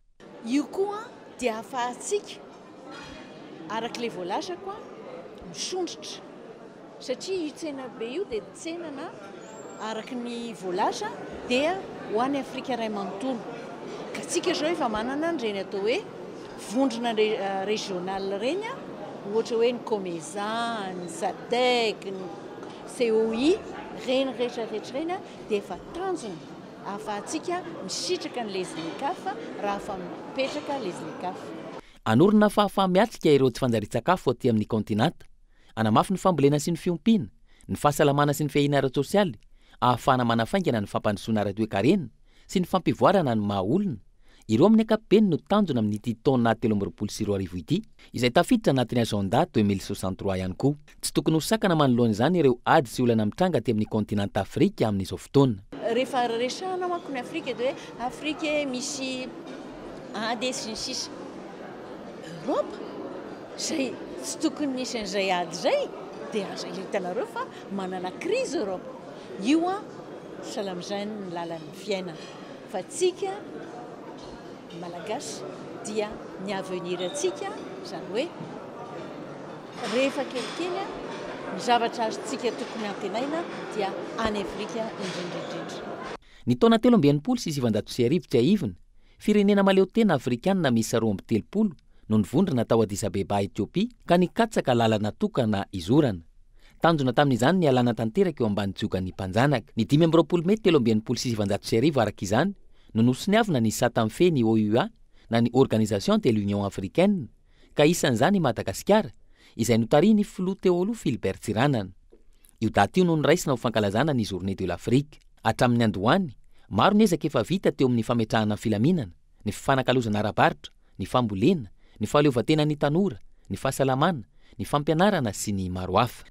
Io koa dia ahafahantsika arak'ilay voalaza koa misondrotra satria io tsena be io dia tsenana araky ny voalaza dia ho an'ny Afrika iray manontolo ka tsika zao efa manana an'ireny atao hoe vondrona régional reny ohatra hoe ny COMESA, ny SADC, ny COI reny rehetrarehetra reny dia efa tanjona ahafahantsika misitraka ny ZLECAf raha afa mipetraka ny ZLECAf. Anorina fahafahamiatrika ireo tsy fanjari-tsakafo aty amin'ny kontinanta, anamafy ny fambolena sy ny fiompiana, ny fahasalamana sy ny fihahina ara-tsosialy, ahafahana manafaingana ny fampandrosoana ara-toe-karena sy ny fampivoarana ny maha-olona. Ireo amin'ny ankapobeny no tanjona amin'ity taona 2024 ity, izay tafiditra anatin'ny agenda 2063 ihany koa. Tsy tokony ho sakana manoloana izany ireo ady sy olana mitranga aty amin'ny kontinanta Afrika amin'izao fotoana. Rehefa resahana manko ny Afrika dia hoe Afrika misy dia sy ny sisa Europa zay tsy tokony nisy an'izay ady zay dia aza hitanareo fa manana krizy Europa io a salamizany ny lalan'ny fiainana fa tsika malagasy dia ny avenir atsika zany hoe rehefa kelikely a ny zavatra azotsika tokony antenaina dia any Afrika indrindraindrindra. Ny taona 1790 tsy ahivona firenena maleo tena afrikanina misy 20 no nivondrona tao Addis Abeba Etiopia ka nikatsaka lalana tokana izorana. Tanjona tamin'izany ny alana tanteraka eo ambany jiogan'ny mpanjanaka. Ny 20 Mey 1790 araka izany no nosoniavina ny satam-fe ny OUA na ny Organisation de l'Union Africaine ka isan'izany Madagasikara izay notarihin'ny filoha teo aloha Philbert Tsiranana. Io daty io no niraisina ho fankalazana ny Journée de l'Afrique. Hatramin'ny androany maro ny ezaka efa vita teo amin'ny fametrahana filaminana, ny fifanakalozana ara-baritra, ny fambolena, ny fahaleovantenan'ny tanora, ny fahasalamana, ny fampianarana sy ny maro hafa.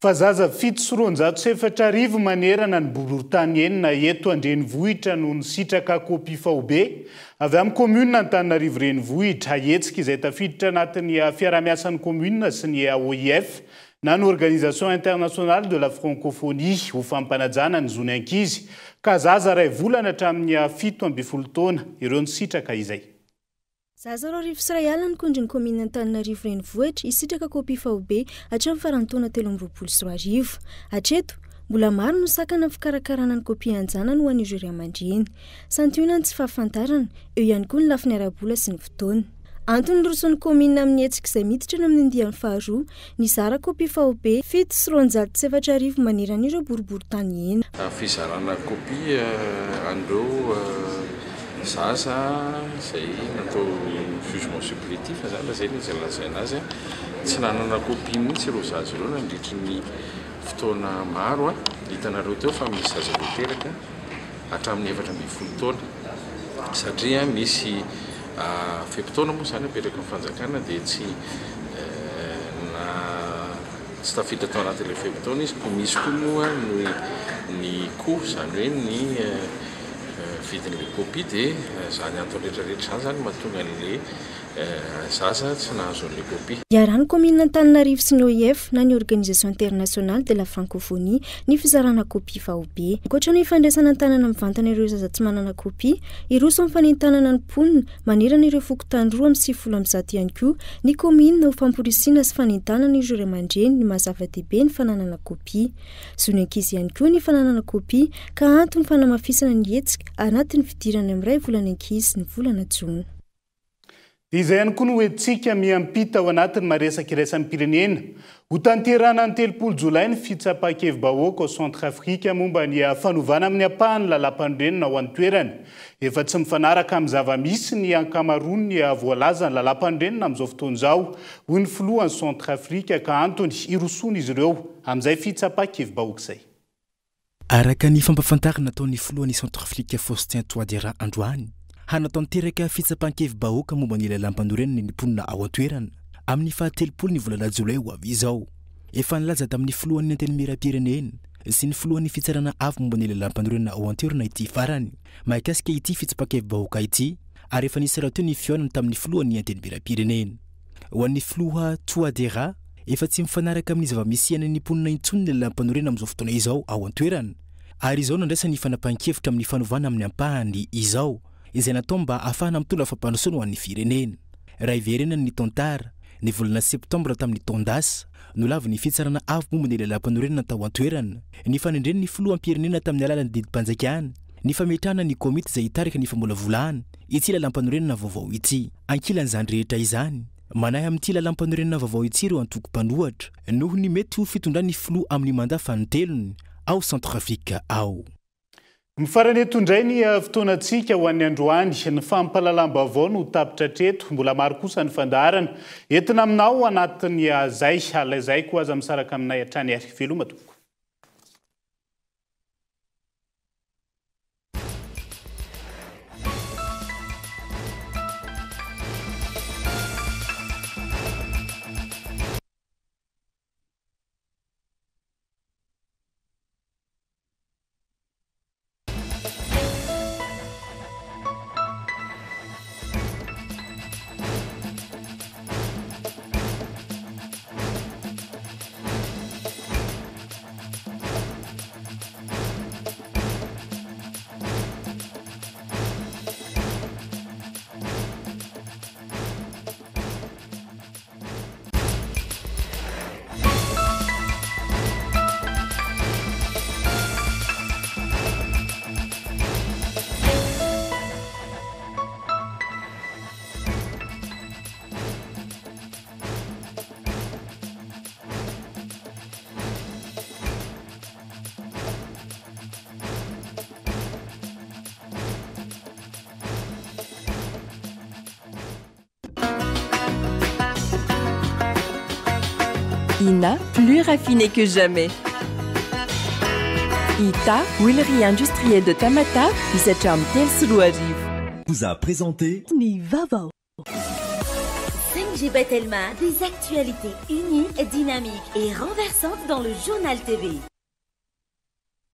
Fa zaza 704 manerana ny bororitany enina eto Andrenivohitra no nisitraka kopy faobe avy amin'ny commune Antananarivo Renivohitra ahetsika izay tafiditra anatin'ny fiaramiasan'ny commune sy ny OIF na ny Organisation Internationale de la Francophonie ho fampanajana ny zony ankizy ka zaza ray volana hatramin'ny 17 taona ireo nisitraka izay. Zaza roa rivo sy ray alina ny kondrin'ny commune Antananarivo Renivohitra isitraka kopy faobe hatramin'ny faran'ny taona 2024. Hatreto mbola maro no sakana fikarakarana ny kopy anjanany ho an'ireo ray aman-dreny. Santionany tsy fahafantarana eo ihany koa ny lafiny ara-bola sy ny fotoana. Antony roson'ny commune amin'ny hetsika izay miditra ny amin'ny andiany faharoa ny zara kopy faobe 707 maneran'ireo boriboritany ena. Fizarana kopy andreo zaza zay natao jugement supplétif zany zay izy lazaina azy tsy nanana kopy mihitsy ireo zaza ireo nandritry ny fotoana maro hitanareo teo fa misy zaza voateraka hatramin'ny 7 taona satria misy fepitaona moa zany apetraka ny fanjakana dia tsy tafiditra tao anatin'ilay fepitaona izy ko misy koa moa ny ko zany hoe ny vidin'ilay kopy dia zany antony rehetrarehetra zany zany mahatonga an'ilay zaza tsy nahazo an'ilay kopy. Iarahan'ny commune Antananarivo sy ny OIF na ny Organisation Internationale de la Francophonie ny fizarana kopy faobe. Ankoatra ny fandraisana tanana mivantana ireo zaza tsy manana kopy, iroso amin'ny fanentanana ny mponina manerana ireo fokotany roa amin'ny 7 ihany koa ny commune ho famporisiana sy fanentanana ireo ray aman-dreny ny mahazava-dehibe ny fananana kopy. Zony ankizy ihany koa ny fananana kopy ka antony fanamafisana ny hetsika anatin'ny fidirana amin'ny 2 volana ankizy ny volana Jona. Izay ihany koa no hoentsika miampita ao anatin'ny maresaka iraisan'ny pirenena. Ho tanterana ny 3 Jolay ny fitsapakevim-bahoaka ao Centrafrika momba ny fanovana amin'ny ampahany lalam-pandrenona ao an-toerana. Efa tsy mifanaraka amin'ny zava-misy ny ankamaroany voalaza ny lalam-pandrenona amin'izao fotoana izao ho ny filohan'ny Centrafrika ka antony irosony izy ireo amin'izay fitsapakevim-bahoaka izay. Araka ny fampafantarana ataon'ny filohan'ny Centrafrika Faustin Touadéra androany hanatanteraka fitsapan-kevim-bahoaka momba ny lalam-pandrenona ny mponina ao an-toerana amin'ny 17 ny volana Jolay ho avy izao. Efa nilaza tamin'ny filohan'ny antenimieram-pirenena sy ny filohan'ny fitsarana avy momba ny lalam-pandrenona ao an-toerana ity farany mahakasika ity fitsapakevim-bahoaka ity ary efa nisy raha teo ny fihaonana tamin'ny filohan'ny antenimieram-pirenena. Ho an'ny filoha Touadéra efa tsy mifanaraka amin'ny zava-misihana ny mponina intsony ny lalam-pandrenona amin'izao fotoana izao ao an-toerana ary izao nandraisa ny fanapahan-kevitra amin'ny fanovana amin'ny ampahany izao izay natao mba afahana mitondra fampandrosoana ho an'ny firenena. Raha iverenany ny tantara ny volana septambra tamin'ny taondasa no lava ny fitsarana avy momba ny lalam-pandrenona tao an-toerana, ny fanendren'ny filoham-pirenena tamin'ny alalan'ny didim-panjakana, ny fametrahana ny komity izay hitarika ny famolavolana ity lalam-pandrenona vaovao ity. Ankilan'izany rehetra izany manahy amin'ity lalam-pandrenona vaovao ity ireo antoko-mpanohatra noho ny mety ho fitondran'ny filoha amin'ny manda fanotelony ao Centrafrika ao. Mifarany eto indray ny fotoanantsika ho an'ny androany ny fampalalam-baovao no tapitra treto mbola maro kosa ny fandaharana entina aminao anatin'ny zay alaizay koa aza misaraka aminay hatrany ary veloma tompoko. INA, plus raffiné que jamais. ITA, huilerie industrielle de Tamata, Isacham Telsuruariv. Vous a présenté Ni Vaovao. 5G Batelma, des actualités unies, dynamiques et renversantes dans le journal TV.